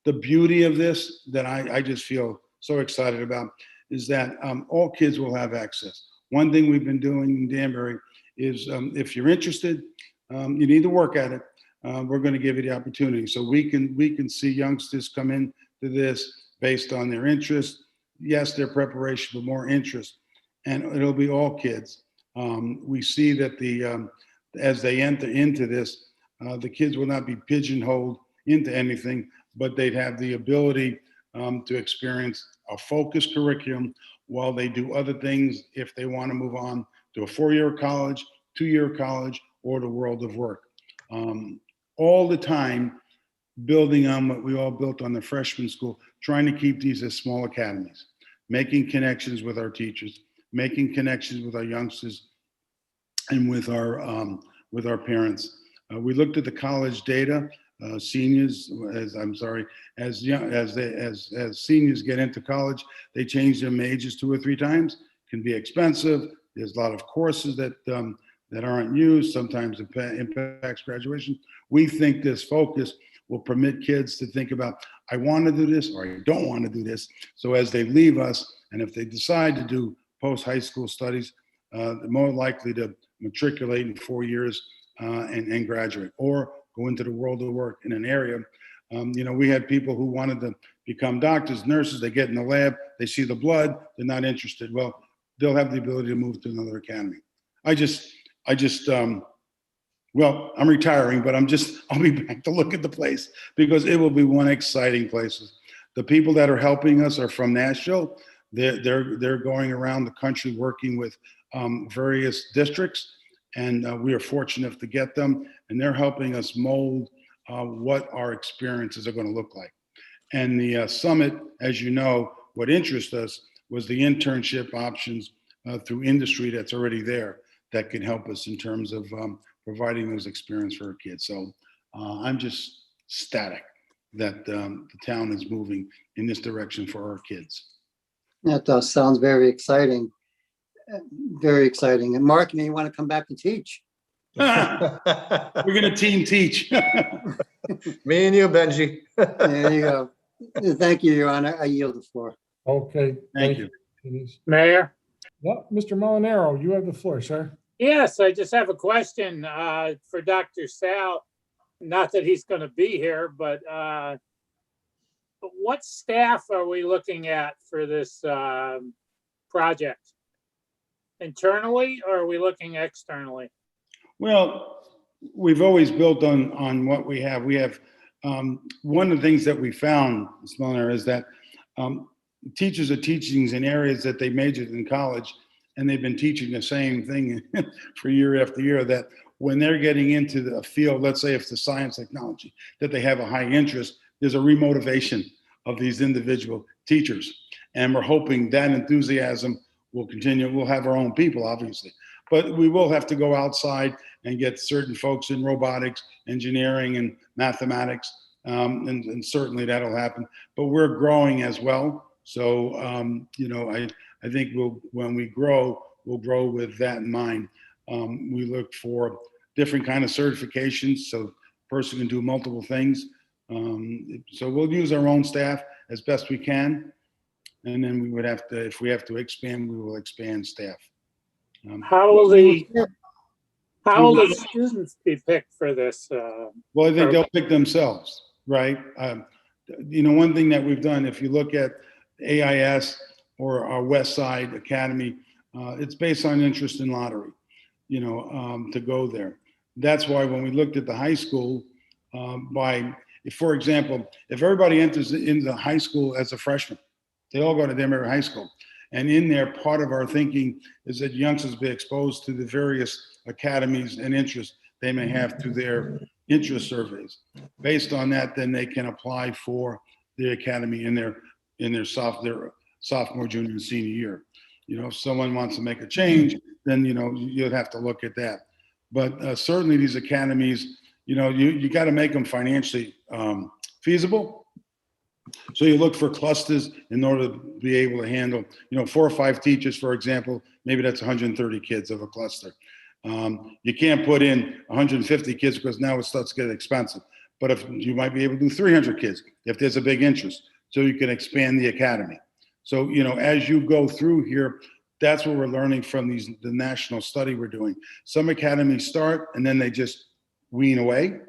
The beauty of this that I just feel so excited about is that all kids will have access. One thing we've been doing in Danbury is if you're interested, you need to work at it. We're going to give you the opportunity. So we can see youngsters come into this based on their interest. Yes, their preparation, but more interest. And it'll be all kids. We see that as they enter into this, the kids will not be pigeonholed into anything, but they'd have the ability to experience a focused curriculum while they do other things if they want to move on to a 4-year college, 2-year college, or the world of work. All the time, building on what we all built on the freshman school, trying to keep these as small academies, making connections with our teachers, making connections with our youngsters and with our parents. We looked at the college data. Seniors, as seniors get into college, they change their majors 2 or 3 times. Can be expensive. There's a lot of courses that aren't used. Sometimes it impacts graduation. We think this focus will permit kids to think about, I want to do this or I don't want to do this. So as they leave us, and if they decide to do post-high school studies, they're more likely to matriculate in 4 years and graduate, or go into the world of work in an area. We had people who wanted to become doctors, nurses. They get in the lab, they see the blood, they're not interested. Well, they'll have the ability to move to another academy. Well, I'm retiring, but I'll be back to look at the place because it will be one exciting place The people that are helping us are from Nashville. They're going around the country working with various districts, and we are fortunate to get them, and they're helping us mold what our experiences are going to look like. And the summit, as you know, what interests us was the internship options through industry that's already there that can help us in terms of providing those experiences for our kids. So I'm just ecstatic that the town is moving in this direction for our kids. That does sounds very exciting. Very exciting. And Mark, you want to come back and teach? We're going to team teach. Me and you, Benji. There you go. Thank you, Your Honor. I yield the floor. Okay. Thank you. Denise. Mayor? Well, Mr. Molinaro, you have the floor, sir. Yes, I just have a question for Dr. Sal. Not that he's going to be here, but what staff are we looking at for this project? Internally, or are we looking externally? Well, we've always built on what we have. We have one of the things that we found, Ms. Mulliner, is that teachers are teaching in areas that they majored in college, and they've been teaching the same thing for year after year, that when they're getting into the field, let's say if it's science technology, that they have a high interest, there's a remotivation of these individual teachers. And we're hoping that enthusiasm will continue. We'll have our own people, obviously, but we will have to go outside and get certain folks in robotics, engineering, and mathematics, and certainly that'll happen. But we're growing as well. So, I think when we grow, we'll grow with that in mind. We look for different kind of certifications so the person can do multiple things. So we'll use our own staff as best we can. And then we would have to, if we have to expand, we will expand staff. How will the students be picked for this? Well, I think they'll pick themselves, right? One thing that we've done, if you look at AIS or our West Side Academy, it's based on interest in lottery, to go there. That's why when we looked at the high school, for example, if everybody enters into high school as a freshman, they all go to Danbury High School. And in there, part of our thinking is that youngsters be exposed to the various academies and interests they may have through their interest surveys. Based on that, then they can apply for the academy in their sophomore, junior, and senior year. If someone wants to make a change, then you'd have to look at that. But certainly these academies, you got to make them financially feasible. So you look for clusters in order to be able to handle, 4 or 5 teachers, for example, maybe that's 130 kids of a cluster. You can't put in 150 kids because now it starts to get expensive. But if you might be able to do 300 kids, if there's a big interest, so you can expand the academy. So, as you go through here, that's what we're learning from the national study we're doing. Some academies start and then they just wean away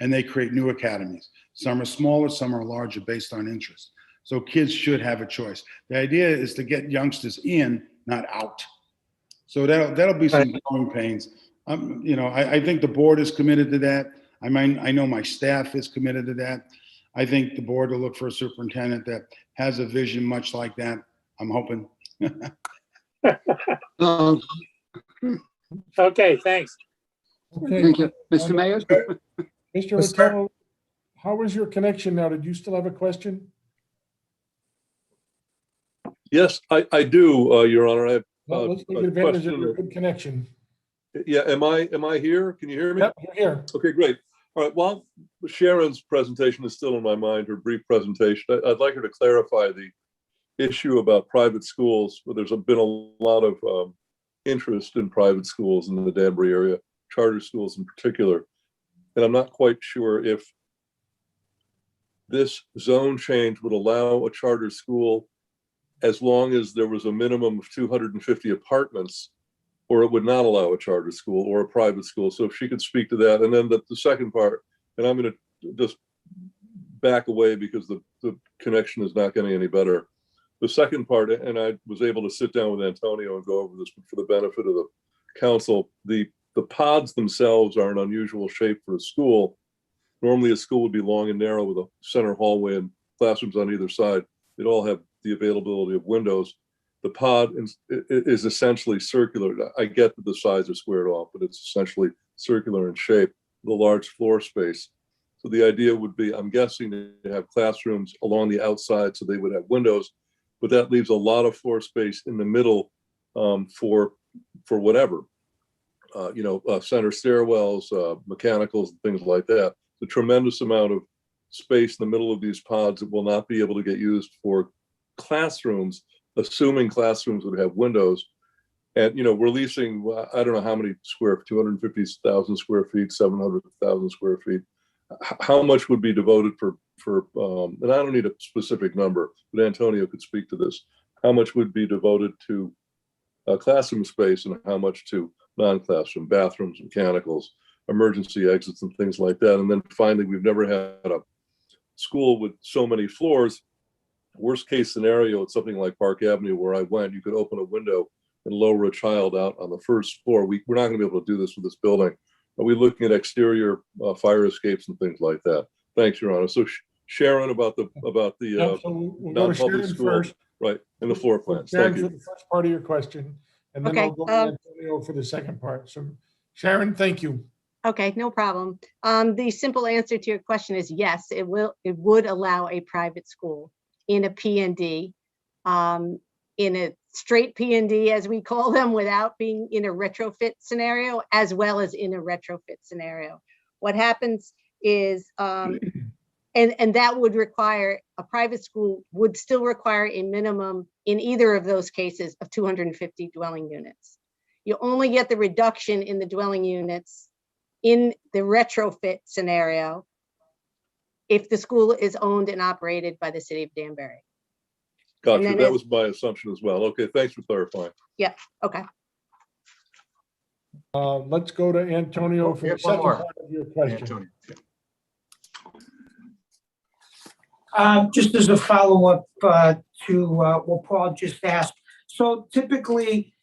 and they create new academies. Some are smaller, some are larger based on interest. So kids should have a choice. The idea is to get youngsters in, not out. So that'll be some growing pains. I think the board is committed to that. I know my staff is committed to that. I think the board will look for a superintendent that has a vision much like that. I'm hoping. Okay, thanks. Okay. Thank you. Mr. Mayor? Mr. Rotolo, how is your connection now? Did you still have a question? Yes, I do, Your Honor. I have Well, let's take a advantage of question. your good connection. Yeah, am I here? Can you hear me? Yep, you're here. Okay, great. All right, while Sharon's presentation is still in my mind, her brief presentation, I'd like her to clarify the issue about private schools. There's been a lot of interest in private schools in the Danbury area, charter schools in particular. And I'm not quite sure if this zone change would allow a charter school as long as there was a minimum of 250 apartments, or it would not allow a charter school or a private school. So if she could speak to that. And then the second part, and I'm going to just back away because the connection is not getting any better. The second part, and I was able to sit down with Antonio and go over this for the benefit of the council, the pods themselves are an unusual shape for a school. Normally a school would be long and narrow with a center hallway and classrooms on either side, they'd all have the availability of windows. The pod is essentially circular. I get that the sides are squared off, but it's essentially circular in shape, with a large floor space. So the idea would be, I'm guessing, to have classrooms along the outside so they would have windows, but that leaves a lot of floor space in the middle for whatever, center stairwells, mechanicals, and things like that. The tremendous amount of space in the middle of these pods that will not be able to get used for classrooms, assuming classrooms would have windows. And, we're leasing, I don't know how many 250,000 square feet, 700,000 square feet. How much would be devoted for, and I don't need a specific number, but Antonio could speak to this. How much would be devoted to classroom space and how much to non-classroom, bathrooms, mechanicals, emergency exits and things like that. And then finally, we've never had a school with so many floors. Worst case scenario, it's something like Park Avenue where I went, you could open a window and lower a child out on the first floor. We're not going to be able to do this with this building. Are we looking at exterior fire escapes and things like that? Thanks, Your Honor. So Sharon, about the We'll go to non-public Sharon school, first. right, and the floor plans. Sharon, Thank for you. the first part of your question, and then Okay, I'll go to Antonio for the second part. So Sharon, thank you. Okay, no problem. The simple answer to your question is yes, it would allow a private school in a P&D, in a straight P&D, as we call them, without being in a retrofit scenario, as well as in a retrofit scenario. What happens is, and that would require, a private school would still require a minimum in either of those cases of 250 dwelling units. You only get the reduction in the dwelling units in the retrofit scenario if the school is owned and operated by the city of Danbury. Gotcha. then That as- was my assumption as well. Okay, thanks for clarifying. Yeah, okay. Let's go to Antonio for We the have one second more. part of your question. Antonio. Just as a follow-up to what Paul just asked. So typically,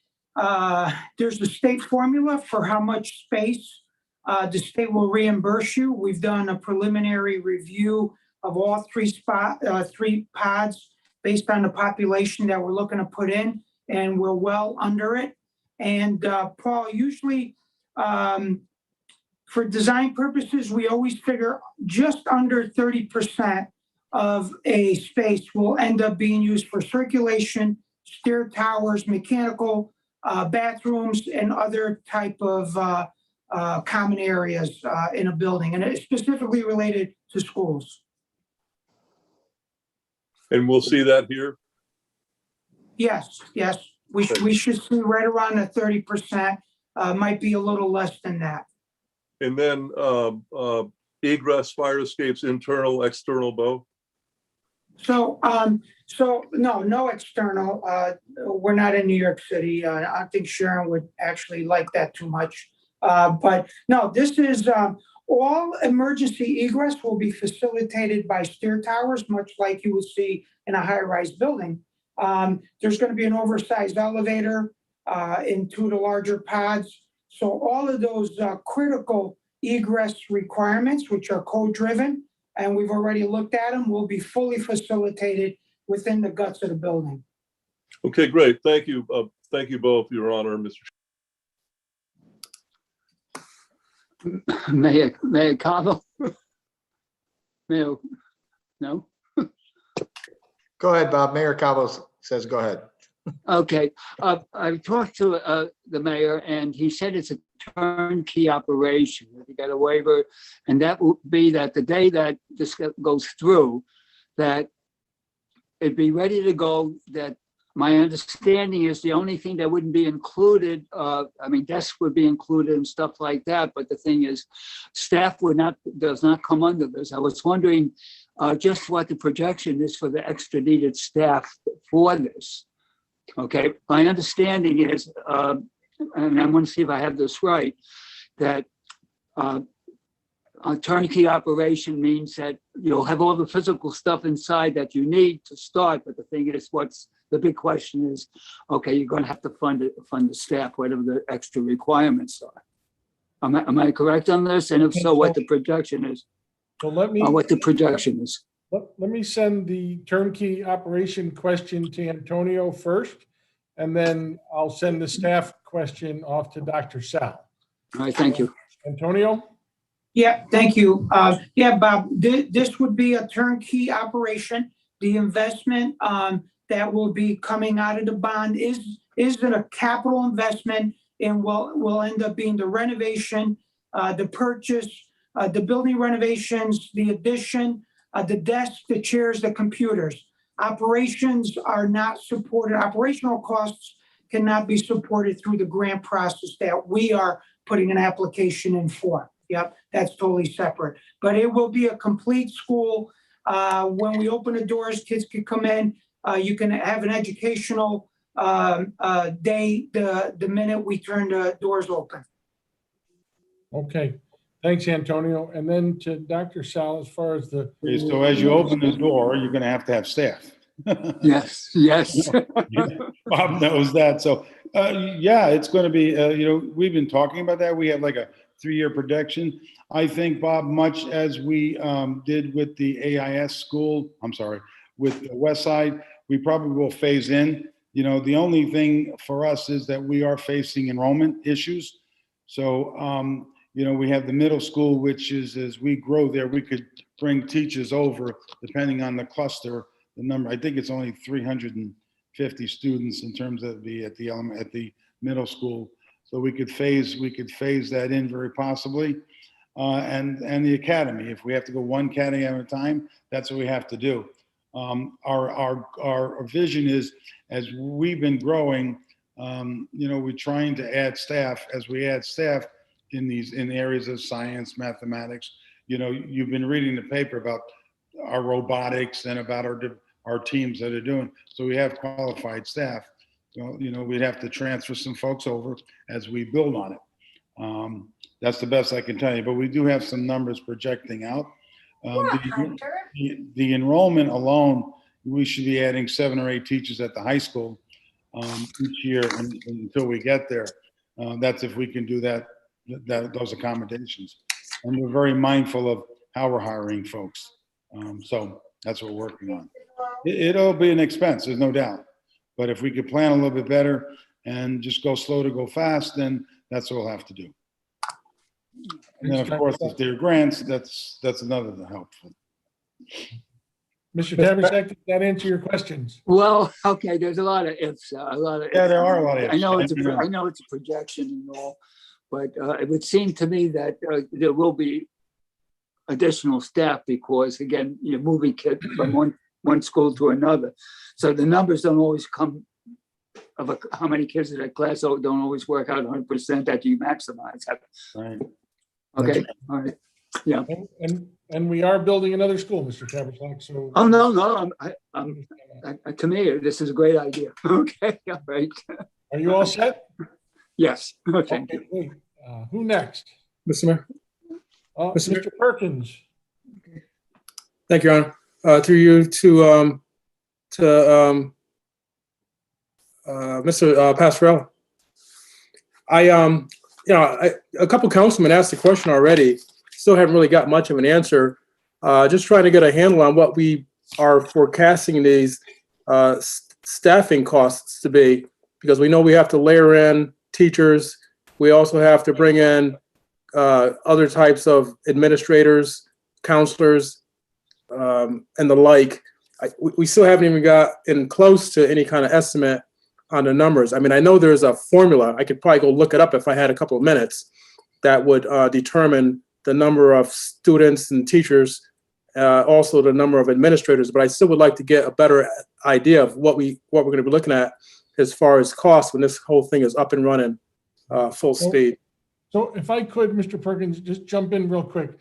there's a state formula for how much space the state will reimburse you. We've done a preliminary review of all three pods based on the population that we're looking to put in, and we're well under it. And Paul, usually for design purposes, we always figure just under 30% of a space will end up being used for circulation, stair towers, mechanical, bathrooms, and other type of common areas in a building, and it's specifically related to schools. And we'll see that here. Yes, yes, we should see right around the 30%, might be a little less than that. And then egress, fire escapes, internal, external, both? So, no external. We're not in New York City. I think Sharon would actually like that too much. But no, this is, all emergency egress will be facilitated by stair towers, much like you will see in a high-rise building. There's going to be an oversized elevator in two of the larger pods. So all of those critical egress requirements, which are code-driven, and we've already looked at them, will be fully facilitated within the guts of the building. Okay, great. Thank you. Thank you both, Your Honor, Mr. Mayor Cavo? Mayor, no? Go ahead, Bob. Mayor Cabo says, go ahead. Okay, I've talked to the mayor and he said it's a turnkey operation. You got a waiver, and that will be that the day that this goes through, that it'd be ready to go. That my understanding is the only thing that wouldn't be included, desks would be included and stuff like that, but the thing is, staff does not come under this. I was wondering just what the projection is for the extra needed staff for this. Okay, my understanding is, and I want to see if I have this right, that a turnkey operation means that you'll have all the physical stuff inside that you need to start. But the thing is, the big question is, okay, you're going to have to fund the staff, whatever the extra requirements are. Am I correct on this? And if so, what the projection is? So let me. What the projection is? Let me send the turnkey operation question to Antonio first, and then I'll send the staff question off to Dr. Sal. All right, thank you. Antonio? Yeah, thank you. Yeah, Bob, this would be a turnkey operation. The investment that will be coming out of the bond is a capital investment and will end up being the renovation, the purchase, the building renovations, the addition, the desks, the chairs, the computers. Operations are not supported. Operational costs cannot be supported through the grant process that we are putting an application in for. Yep, that's totally separate. But it will be a complete school. When we open the doors, kids can come in. You can have an educational day the minute we turn the doors open. Okay, thanks, Antonio. And then to Dr. Sal, as far as the. Okay, so as you open the door, you're going to have staff. Yes, yes. Bob knows that. So, yeah, it's going to be, we've been talking about that. We have like a 3-year projection. I think, Bob, much as we did with the AIS school, with the West Side, we probably will phase in. The only thing for us is that we are facing enrollment issues. So, we have the middle school, which is, as we grow there, we could bring teachers over, depending on the cluster, the number. I think it's only 350 students in terms of at the middle school. So we could phase that in very possibly. And the academy, if we have to go one academy at a time, that's what we have to do. Our vision is, as we've been growing, we're trying to add staff. As we add staff in areas of science, mathematics, you've been reading the paper about our robotics and about our teams that are doing. So we have qualified staff. So, we'd have to transfer some folks over as we build on it. That's the best I can tell you, but we do have some numbers projecting out. The enrollment alone, we should be adding 7 or 8 teachers at the high school each year until we get there. That's if we can do those accommodations. And we're very mindful of how we're hiring folks. So that's what we're working on. It'll be an expense, there's no doubt. But if we could plan a little bit better and just go slow to go fast, then that's what we'll have to do. And then, of course, if there are grants, that's another helpful. Mr. Tabersack, did that answer your questions? Well, okay, there's a lot of ifs, a lot of. Yeah, there are a lot of ifs. I know it's a projection and all, but it would seem to me that there will be additional staff because, again, you're moving kids from one school to another. So the numbers don't always come of how many kids in that class don't always work out 100% that you maximize. Right. Okay, all right, yeah. And we are building another school, Mr. Tabersack, so. Oh, no, to me, this is a great idea. Okay, all right. Are you all set? Yes, thank you. Great. Who next? Mr. Mayor. Mr. Perkins. Thank you, Your Honor. Through you to Mr. Passerella. A couple councilmen asked the question already. Still haven't really got much of an answer. Just trying to get a handle on what we are forecasting these staffing costs to be, because we know we have to layer in teachers. We also have to bring in other types of administrators, counselors, and the like. We still haven't even got in close to any kind of estimate on the numbers. I mean, I know there's a formula. I could probably go look it up if I had a couple of minutes that would determine the number of students and teachers, also the number of administrators. But I still would like to get a better idea of what we're going to be looking at as far as cost when this whole thing is up and running full speed. So if I could, Mr. Perkins, just jump in real quick.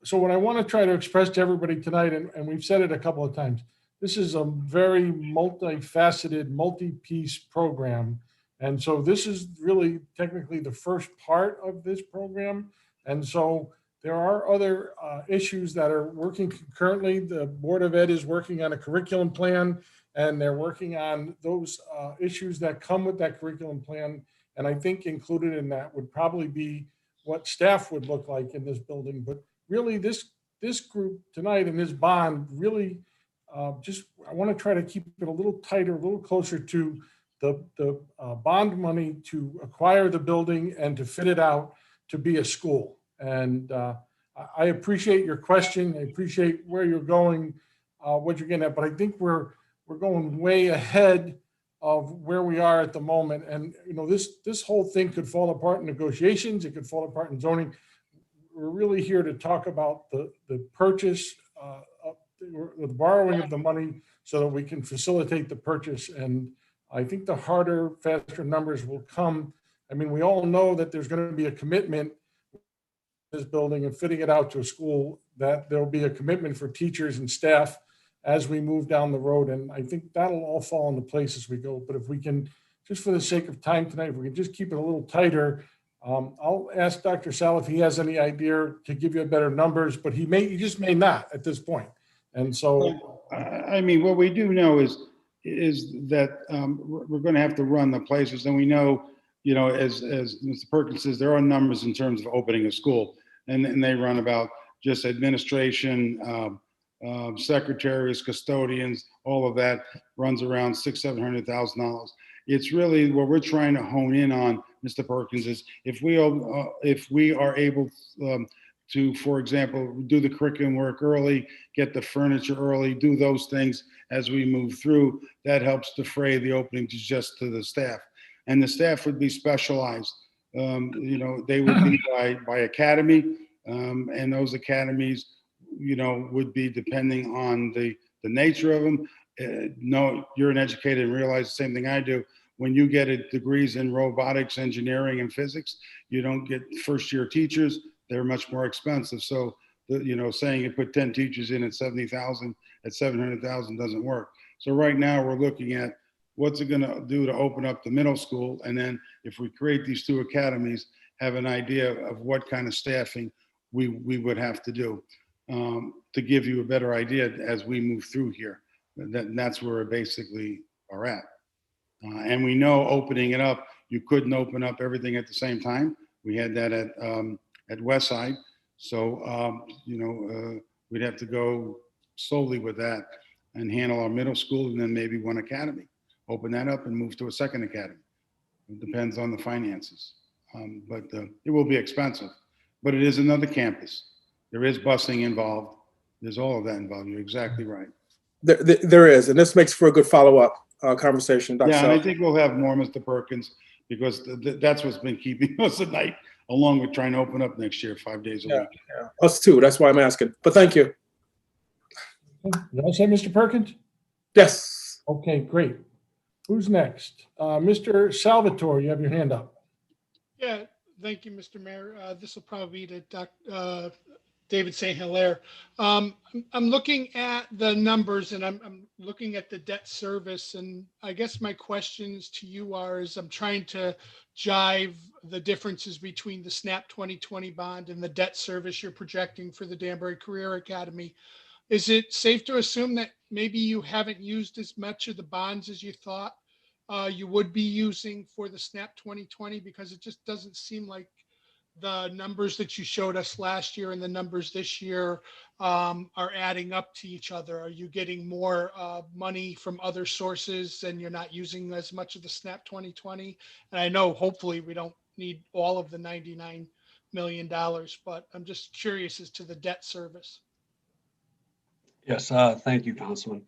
So what I want to try to express to everybody tonight, and we've said it a couple of times, this is a very multifaceted, multi-piece program. And so this is really technically the first part of this program. And so there are other issues that are working concurrently. The Board of Ed is working on a curriculum plan, and they're working on those issues that come with that curriculum plan. And I think included in that would probably be what staff would look like in this building. But really, this this group tonight and this bond really I want to try to keep it a little tighter, a little closer to the bond money to acquire the building and to fit it out to be a school. And I appreciate your question. I appreciate where you're going, what you're getting at, but I think we're going way ahead of where we are at the moment. And, you know, this whole thing could fall apart in negotiations. It could fall apart in zoning. We're really here to talk about the purchase, the borrowing of the money so that we can facilitate the purchase. And I think the harder, faster numbers will come. I mean, we all know that there's going to be a commitment to this building and fitting it out to a school, that there'll be a commitment for teachers and staff as we move down the road. And I think that'll all fall into place as we go. But if we can, just for the sake of time tonight, if we can just keep it a little tighter, I'll ask Dr. Sal if he has any idea to give you better numbers, but he just may not at this point. And so, I mean, what we do know is that we're going to have to run the places, and we know, you know, as Mr. Perkins says, there are numbers in terms of opening a school, and they run about just administration, secretaries, custodians, all of that runs around $600,000-700,000. It's really what we're trying to hone in on, Mr. Perkins, is if we are able to, for example, do the curriculum work early, get the furniture early, do those things as we move through, that helps defray the opening just to the staff. And the staff would be specialized. You know, they would be by academy, and those academies, you know, would be depending on the nature of them. No, you're an educator and realize the same thing I do. When you get degrees in robotics, engineering, and physics, you don't get first-year teachers. They're much more expensive. So, you know, saying you put 10 teachers in at 70,000, at 700,000 doesn't work. So right now we're looking at what's it going to do to open up the middle school, and then if we create these 2 academies, have an idea of what kind of staffing we would have to do to give you a better idea as we move through here. That's where we basically are at. And we know opening it up, you couldn't open up everything at the same time. We had that at Westside. So, you know, we'd have to go slowly with that and handle our middle school and then maybe 1 academy. Open that up and move to a 2nd academy. It depends on the finances. But it will be expensive. But it is another campus. There is busing involved. There's all of that involved. You're exactly right. There is, and this makes for a good follow-up conversation, Dr. Yeah, Sal. and I think we'll have more, Mr. Perkins, because that's what's been keeping us at night, along with trying to open up next year 5 days a week. Yeah. Us too. That's why I'm asking. But thank you. you all said Mr. Perkins? Yes. Okay, great. Who's next? Mr. Salvatore, you have your hand up. Yeah, thank you, Mr. Mayor. This will probably be to David St. Hilaire. I'm looking at the numbers and I'm looking at the debt service, and I guess my questions to you is I'm trying to jive the differences between the SNAP 2020 bond and the debt service you're projecting for the Danbury Career Academy. Is it safe to assume that maybe you haven't used as much of the bonds as you thought you would be using for the SNAP 2020? Because it just doesn't seem like the numbers that you showed us last year and the numbers this year are adding up to each other. Are you getting more money from other sources and you're not using as much of the SNAP 2020? And I know hopefully we don't need all of the $99 million, but I'm just curious as to the debt service. Yes, thank you, Councilman.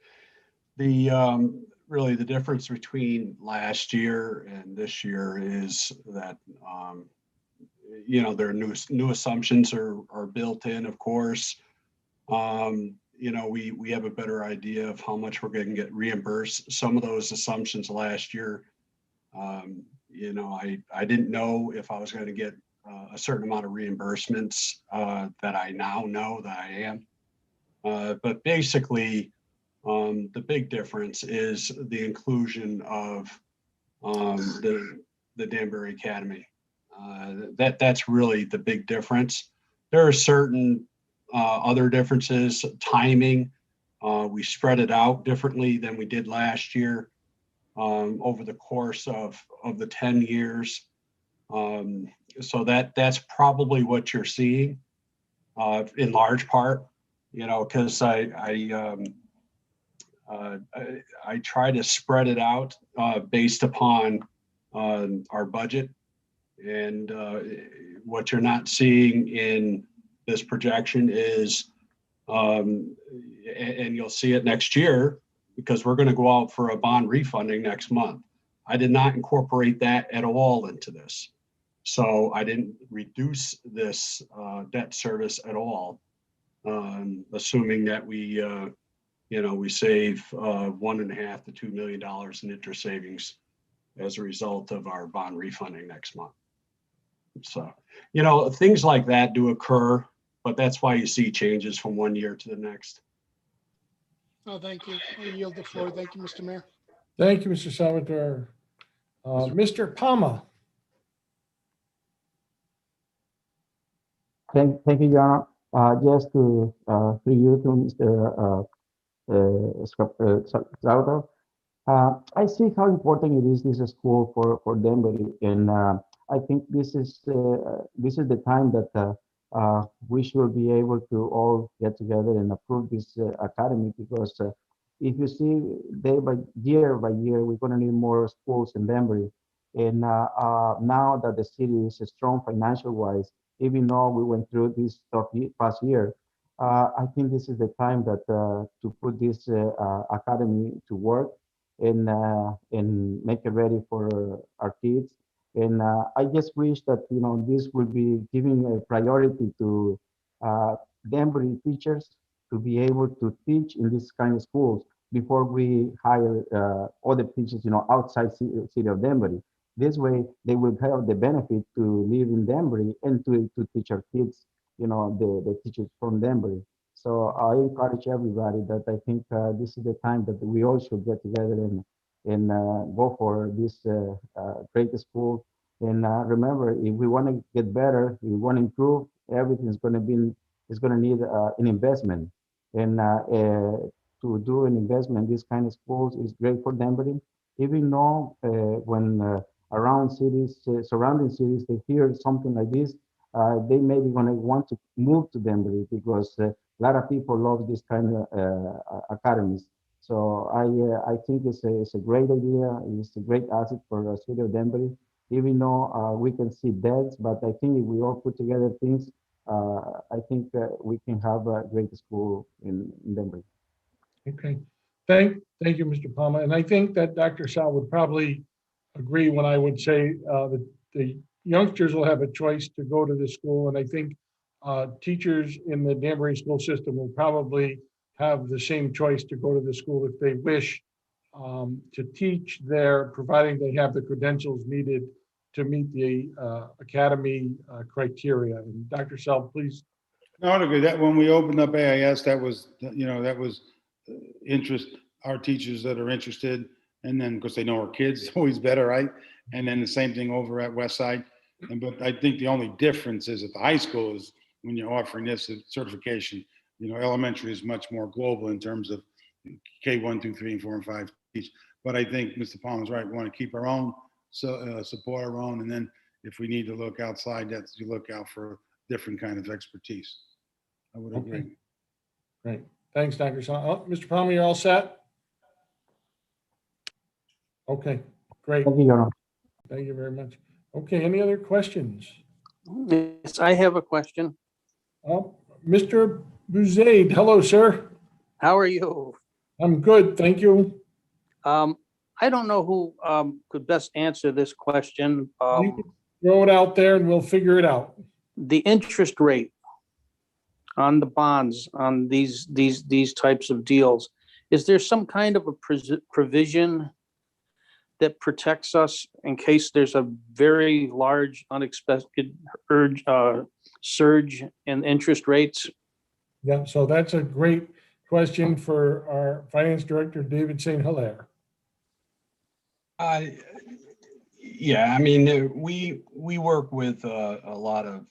Really the difference between last year and this year is that you know, there are new assumptions are built in, of course. You know, we have a better idea of how much we're going to get reimbursed. Some of those assumptions last year, you know, I didn't know if I was going to get a certain amount of reimbursements that I now know that I am. But basically, the big difference is the inclusion of the Danbury Academy. That's really the big difference. There are certain other differences. Timing, we spread it out differently than we did last year over the course of the 10 years. So that's probably what you're seeing in large part. you know, because I try to spread it out based upon our budget. And what you're not seeing in this projection is, and you'll see it next year, because we're going to go out for a bond refunding next month. I did not incorporate that at all into this. So I didn't reduce this debt service at all, assuming that we save $1.5 to $2 million in interest savings as a result of our bond refunding next month. So, you know, things like that do occur, but that's why you see changes from one year to the next. Oh, thank you. I yield the floor. Thank you, Mr. Mayor. Thank you, Mr. Salvatore. Mr. Palma. Thank you, John. Just to you to Mr. Salvatore. I see how important it is this school for Denbury, and I think this is the time that we should be able to all get together and approve this academy, because if you see by year, we're going to need more schools in Denbury. And now that the city is strong financial wise, even though we went through this tough past year, I think this is the time that to put this academy to work and make it ready for our kids. And I just wish that, you know, this would be giving a priority to Denbury teachers to be able to teach in this kind of schools before we hire other teachers, you know, outside city of Denbury. This way, they will have the benefit to live in Denbury and to teach our kids, you know, the teachers from Denbury. So I encourage everybody that I think this is the time that we all should get together and go for this great school. And remember, if we want to get better, if we want to improve, everything is going to need an investment. And to do an investment in this kind of schools is great for Denbury. Even though when around cities, surrounding cities, they hear something like this, they may be going to want to move to Denbury, because a lot of people love this kind of academies. So I think it's a great idea. It's a great asset for the city of Denbury. Even though we can see debts, but I think if we all put together things, I think we can have a great school in Denbury. Okay, thank you, Mr. Palma. And I think that Dr. Sal would probably agree when I would say that the youngsters will have a choice to go to the school. And I think teachers in the Danbury school system will probably have the same choice to go to the school if they wish to teach there, providing they have the credentials needed to meet the academy criteria. And Dr. Sal, please. No, I would agree that when we opened up AIS, that was, you know, that was interest, our teachers that are interested. And then because they know our kids, it's always better, right? And then the same thing over at Westside. But I think the only difference is at the high school is when you're offering this certification, you know, elementary is much more global in terms of K1, 2, 3, and 4, and 5 teach. But I think Mr. Palmer's right. We want to keep our own, support our own. And then if we need to look outside, that's you look out for different kind of expertise. I would agree. Okay. Great. Thanks, Dr. Sal. Oh, Mr. Palmer, you're all set? Okay, great. Thank you, Your Honor. Thank you very much. Okay, any other questions? Yes, I have a question. Mr. Buzaid, hello, sir. How are you? I'm good, thank you. I don't know who could best answer this question. You can throw it out there and we'll figure it out. The interest rate on the bonds on these types of deals, is there some kind of a provision that protects us in case there's a very large unexpected surge in interest rates? Yeah, so that's a great question for our finance director, David St. Hilaire. Yeah, I mean, we work with a lot of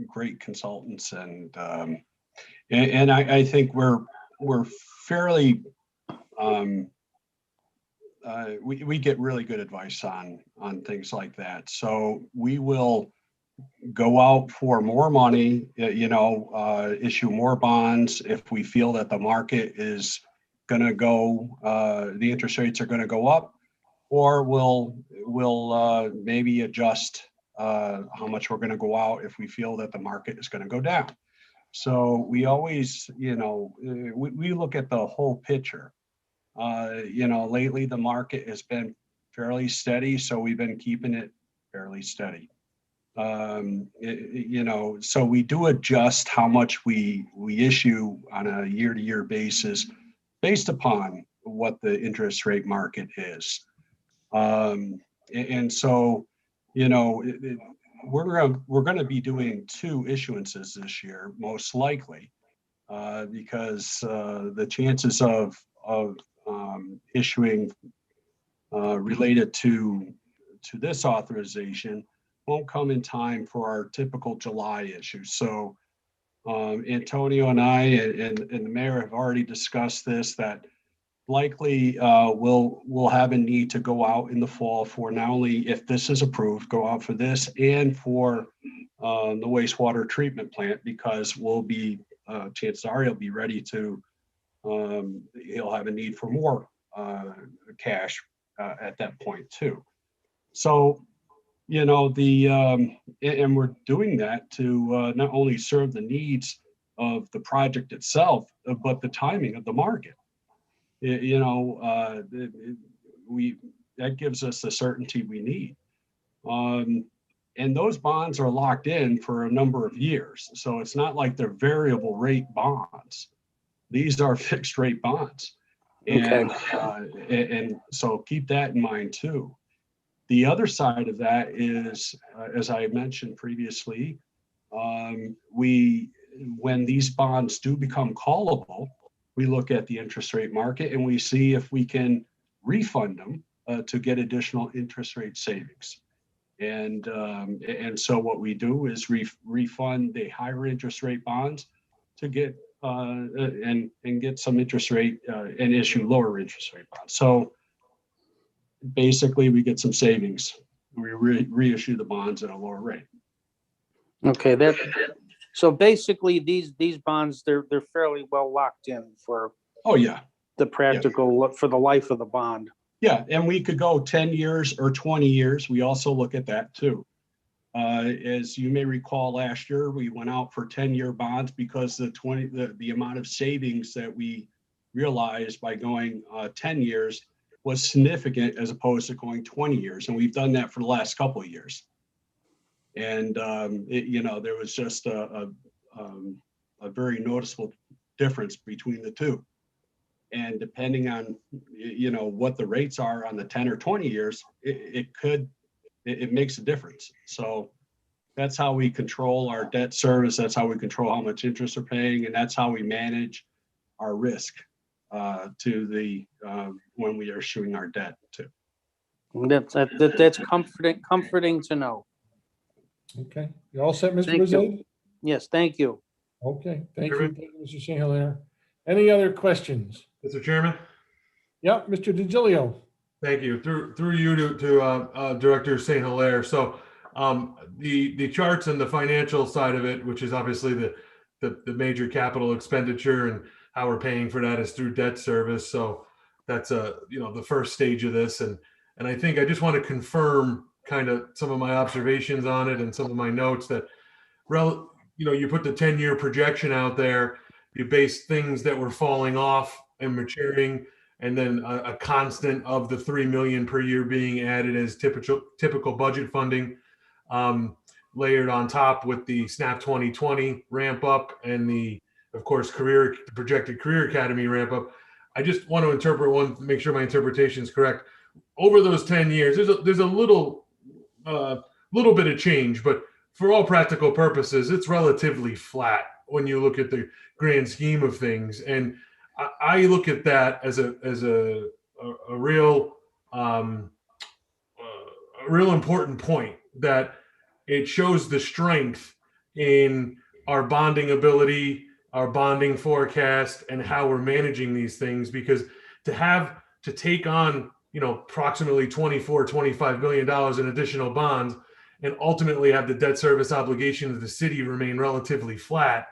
great consultants, and I think we're fairly we get really good advice on things like that. So we will go out for more money, issue more bonds if we feel that the market is going to go, the interest rates are going to go up, or we'll maybe adjust how much we're going to go out if we feel that the market is going to go down. So we always, we look at the whole picture. Lately the market has been fairly steady, so we've been keeping it fairly steady. So we do adjust how much we issue on a year-to-year basis based upon what the interest rate market is. And so, we're going to be doing 2 issuances this year, most likely, because the chances of issuing related to this authorization won't come in time for our typical July issue. So Antonio and I and the mayor have already discussed this, that likely we'll have a need to go out in the fall for not only, if this is approved, go out for this and for the wastewater treatment plant, because we'll be, chances are he'll be ready to, he'll have a need for more cash at that point too. So, and we're doing that to not only serve the needs of the project itself, but the timing of the market. That gives us the certainty we need. And those bonds are locked in for a number of years. So it's not like they're variable rate bonds. These are fixed rate bonds. And, and so keep that in mind too. The other side of that is, as I mentioned previously, when these bonds do become callable, we look at the interest rate market and we see if we can refund them to get additional interest rate savings. And so what we do is refund the higher interest rate bonds to get and get some interest rate and issue lower interest rate bonds. So basically we get some savings. We reissue the bonds at a lower rate. Okay, so basically these bonds, they're fairly well locked in for. Oh yeah. The practical for the life of the bond. Yeah, and we could go 10 years or 20 years. We also look at that too. As you may recall, last year we went out for 10-year bonds because the amount of savings that we realized by going 10 years was significant as opposed to going 20 years. And we've done that for the last couple of years. And there was just a very noticeable difference between the two. And depending on what the rates are on the 10 or 20 years, it makes a difference. So that's how we control our debt service. That's how we control how much interest we're paying, and that's how we manage our risk to the when we are issuing our debt too. That's comforting to know. Okay, you all set, Mr. Thank you. Brazil? Yes, thank you. Okay, thank you, Mr. St. Hilaire. Any other questions? Mr. Chairman? Yep, Mr. DiGilio. Thank you. Through you to Director St. Hilaire. So the charts and the financial side of it, which is obviously the major capital expenditure and how we're paying for that is through debt service. So that's the first stage of this. And I think I just want to confirm kind of some of my observations on it and some of my notes that, you put the 10-year projection out there, you base things that were falling off and maturing, and then a constant of the 3 million per year being added as typical budget funding, layered on top with the SNAP 2020 ramp up and the, of course, projected career academy ramp up. I just want to make sure my interpretation is correct. Over those 10 years, there's a little bit of change, but for all practical purposes, it's relatively flat when you look at the grand scheme of things. And I look at that as a real important point, that it shows the strength in our bonding ability, our bonding forecast, and how we're managing these things. Because to take on approximately $24-25 billion in additional bonds and ultimately have the debt service obligation of the city remain relatively flat.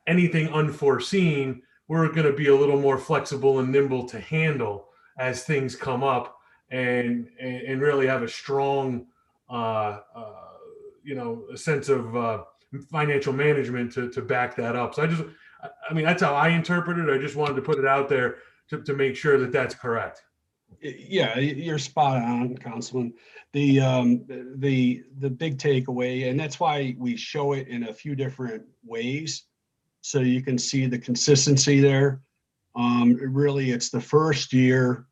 Anything unforeseen, we're going to be a little more flexible and nimble to handle as things come up, and really have a strong, a sense of financial management to back that up. So I mean, that's how I interpret it. I just wanted to put it out there to make sure that that's correct. Yeah, you're spot on, Councilman. The big takeaway, and that's why we show it in a few different ways, so you can see the consistency there. Really, it's the first year,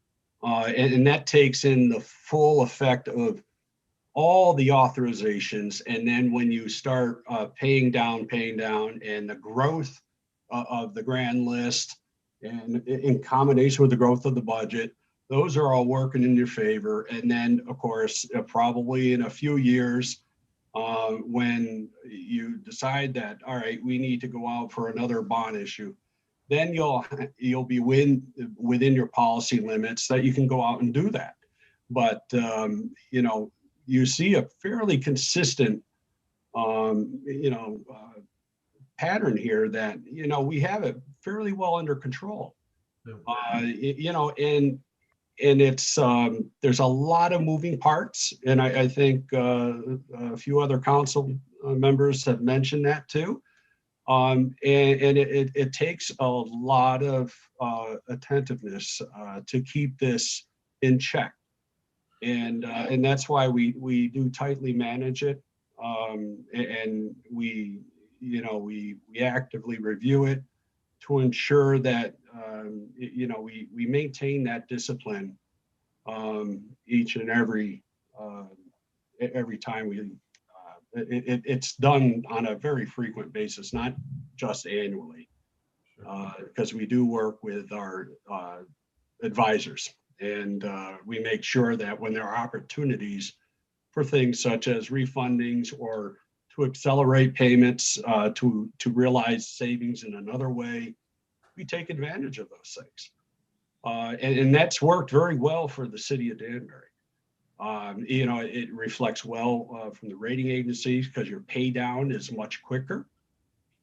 and that takes in the full effect of all the authorizations. And then when you start paying down, and the growth of the grand list, and in combination with the growth of the budget, those are all working in your favor. And then, of course, probably in a few years, when you decide that, all right, we need to go out for another bond issue, then you'll be within your policy limits that you can go out and do that. But you see a fairly consistent pattern here that we have it fairly well under control. And it's there's a lot of moving parts, and I think a few other council members have mentioned that too. And it takes a lot of attentiveness to keep this in check, and that's why we do tightly manage it, and we actively review it to ensure that we maintain that discipline each and every time it's done on a very frequent basis, not just annually, because we do work with our advisors, and we make sure that when there are opportunities for things such as refundings or to accelerate payments, to realize savings in another way, we take advantage of those things. And that's worked very well for the city of Danbury. It reflects well from the rating agencies because your pay down is much quicker,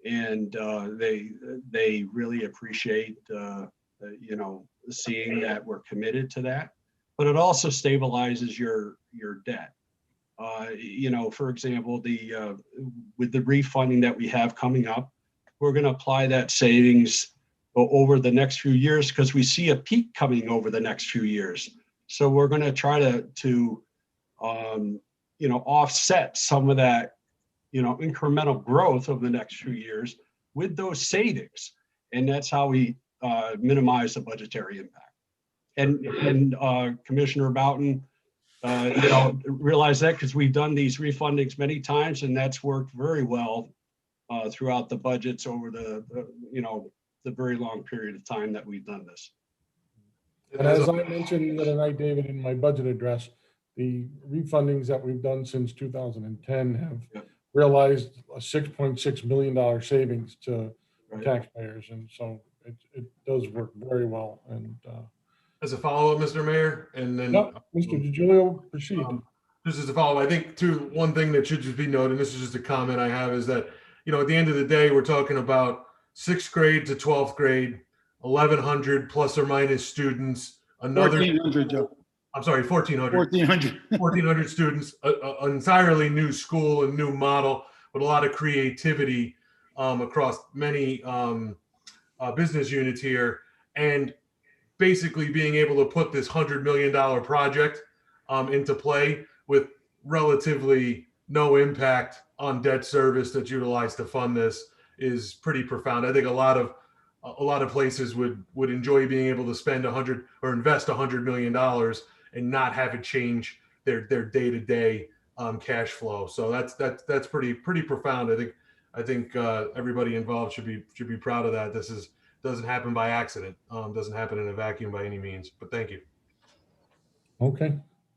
and they really appreciate seeing that we're committed to that. But it also stabilizes your debt. For example, with the refunding that we have coming up, we're going to apply that savings over the next few years because we see a peak coming over the next few years. So we're going to try to offset some of that, incremental growth over the next few years with those savings, and that's how we minimize the budgetary impact. And Commissioner Boughton, realize that because we've done these refundings many times, and that's worked very well throughout the budgets over the very long period of time that we've done this. And as I mentioned the other night, David, in my budget address, the refundings that we've done since 2010 have realized a $6.6 million savings to taxpayers. And so it does work very well. And As a follow-up, Mr. Mayor, and then Mr. DiGiulio, proceed. Just as a follow-up, I think too, one thing that should just be noted, and this is just a comment I have, is that, at the end of the day, we're talking about 6th grade to 12th grade, 1,100 plus or minus students, another 1,400, Joe. I'm sorry, 1,400. 1,400. 1,400 students, an entirely new school and new model with a lot of creativity across many business units here, and basically being able to put this $100 million project into play with relatively no impact on debt service that's utilized to fund this is pretty profound. I think a lot of places would enjoy being able to spend invest $100 million and not have it change their day-to-day cash flow. So that's pretty profound. I think everybody involved should be proud of that. This doesn't happen by accident. Doesn't happen in a vacuum by any means. But thank you. Okay,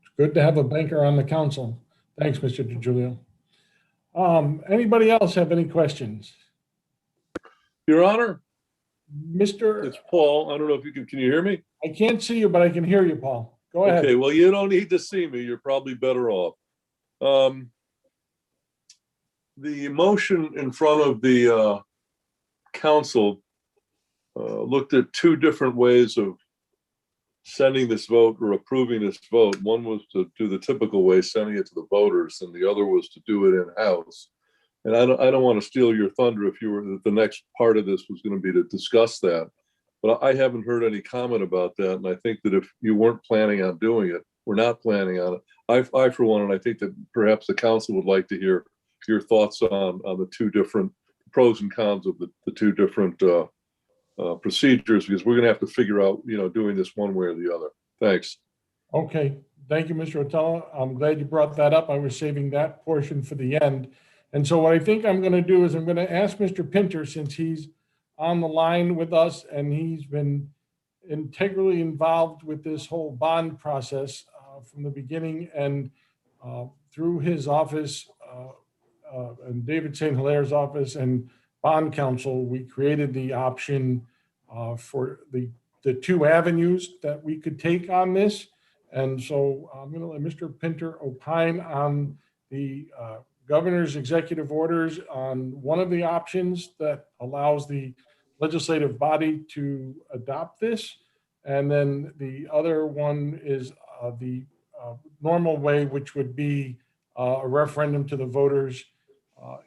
it's good to have a banker on the council. Thanks, Mr. DiGiulio. Anybody else have any questions? Your Honor, Mr. It's Paul. I don't know if you can you hear me? I can't see you, but I can hear you, Paul. Go ahead. Okay, well, you don't need to see me. You're probably better off. The motion in front of the council looked at two different ways of sending this vote or approving this vote. One was to do the typical way, sending it to the voters, and the other was to do it in-house. And I don't want to steal your thunder if you were, the next part of this was going to be to discuss that. But I haven't heard any comment about that. And I think that if you weren't planning on doing it, we're not planning on it. I for one, and I think that perhaps the council would like to hear your thoughts on the two different pros and cons of the two different procedures, because we're going to have to figure out, doing this one way or the other. Thanks. Okay, thank you, Mr. Otello. I'm glad you brought that up. I was saving that portion for the end. And so what I think I'm going to do is I'm going to ask Mr. Pinter, since he's on the line with us and he's been integrally involved with this whole bond process from the beginning and through his office and David St. Hilaire's office and bond counsel, we created the option for the two avenues that we could take on this. And so I'm going to let Mr. Pinter opine on the governor's executive orders on one of the options that allows the legislative body to adopt this. And then the other one is the normal way, which would be a referendum to the voters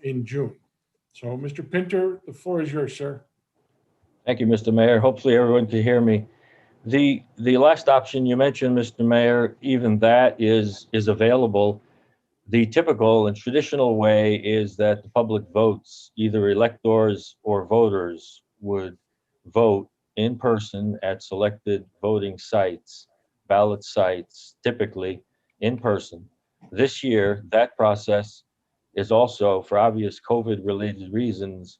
in June. So Mr. Pinter, the floor is yours, sir. Thank you, Mr. Mayor. Hopefully everyone can hear me. The last option you mentioned, Mr. Mayor, even that is available. The typical and traditional way is that the public votes, either electors or voters, would vote in person at selected voting sites, ballot sites, typically in person. This year, that process is also, for obvious COVID-related reasons,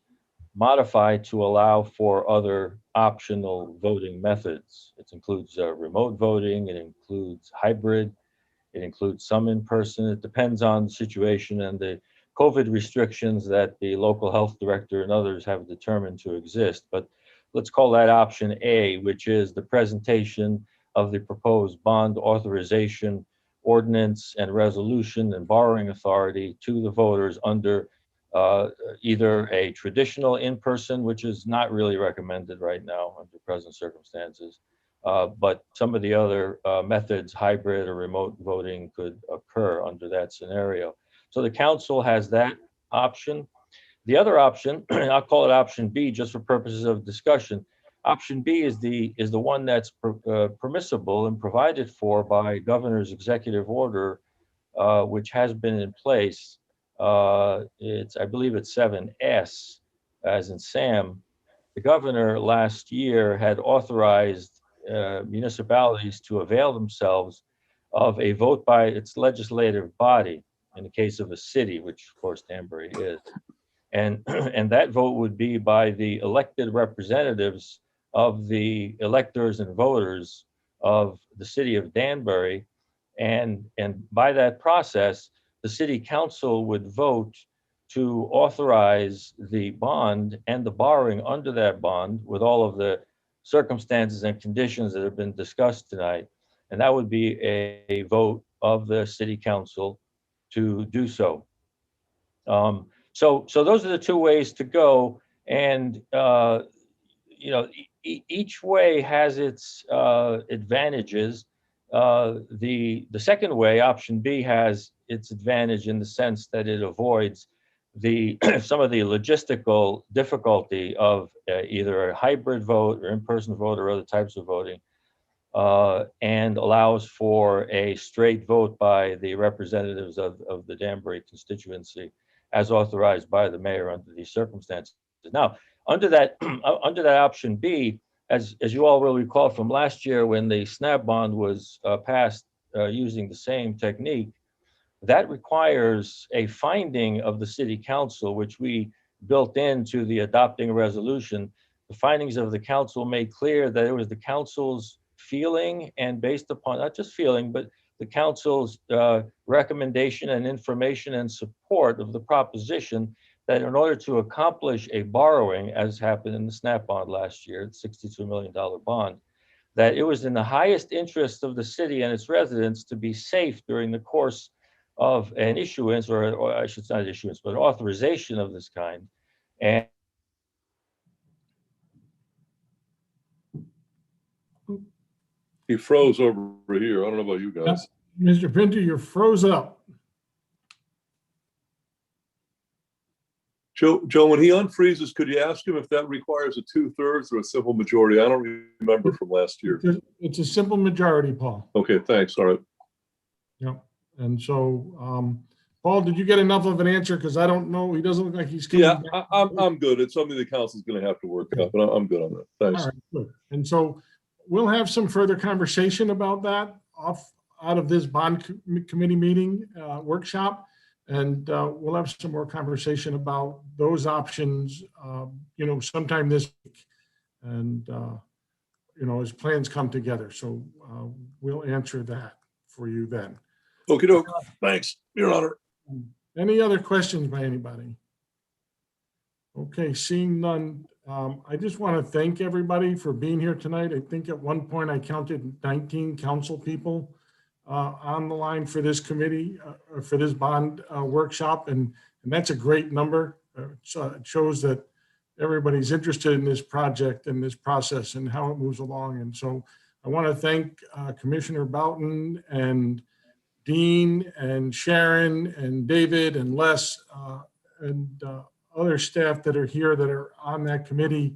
modified to allow for other optional voting methods. It includes remote voting, it includes hybrid, it includes some in person. It depends on the situation and the COVID restrictions that the local health director and others have determined to exist. But let's call that option A, which is the presentation of the proposed bond authorization, ordinance and resolution and borrowing authority to the voters under either a traditional in-person, which is not really recommended right now under present circumstances, but some of the other methods, hybrid or remote voting, could occur under that scenario. So the council has that option. The other option, I'll call it option B just for purposes of discussion. Option B is the one that's permissible and provided for by governor's executive order, which has been in place. I believe it's 7S, as in Sam. The governor last year had authorized municipalities to avail themselves of a vote by its legislative body in the case of a city, which of course Danbury is. And that vote would be by the elected representatives of the electors and voters of the city of Danbury. And by that process, the city council would vote to authorize the bond and the borrowing under that bond with all of the circumstances and conditions that have been discussed tonight. And that would be a vote of the city council to do so. So those are the two ways to go. And, each way has its advantages. The second way, option B, has its advantage in the sense that it avoids some of the logistical difficulty of either a hybrid vote or in-person vote or other types of voting, and allows for a straight vote by the representatives of the Danbury constituency as authorized by the mayor under these circumstances. Now, under that option B, as you all will recall from last year when the SNAP bond was passed using the same technique, that requires a finding of the city council, which we built into the adopting resolution. The findings of the council made clear that it was the council's feeling, and based upon not just feeling, but the council's recommendation and information and support of the proposition that in order to accomplish a borrowing, as happened in the SNAP bond last year, the $62 million bond, that it was in the highest interest of the city and its residents to be safe during the course of an issuance, or I should say not issuance, but authorization of this kind. And He froze over here. I don't know about you guys. Mr. Pinto, you're froze up. Joe, when he unfreezes, could you ask him if that requires a 2/3 or a simple majority? I don't remember from last year. It's a simple majority, Paul. Okay, thanks. All right. Yep. And so, Paul, did you get enough of an answer? Because I don't know. He doesn't look like he's coming Yeah, back. I'm good. It's something the council's going to have to work out, but I'm good on that. Thanks. All right, good. And so we'll have some further conversation about that out of this bond committee meeting workshop. And we'll have some more conversation about those options, sometime this week. And, as plans come together. So we'll answer that for you then. Okey doke. Thanks, Your Honor. Any other questions by anybody? Okay, seeing none, I just want to thank everybody for being here tonight. I think at one point I counted 19 council people on the line for this committee, for this bond workshop, and that's a great number. So it shows that everybody's interested in this project and this process and how it moves along. And so I want to thank Commissioner Boughton and Dean and Sharon and David and Les and other staff that are here that are on that committee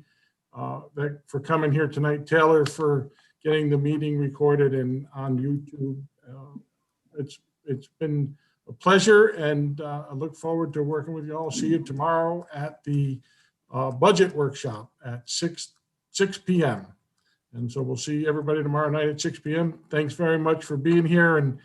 for coming here tonight. Taylor for getting the meeting recorded and on YouTube. It's been a pleasure, and I look forward to working with you all. See you tomorrow at the budget workshop at 6 p.m. And so we'll see everybody tomorrow night at 6 p.m. Thanks very much for being here, and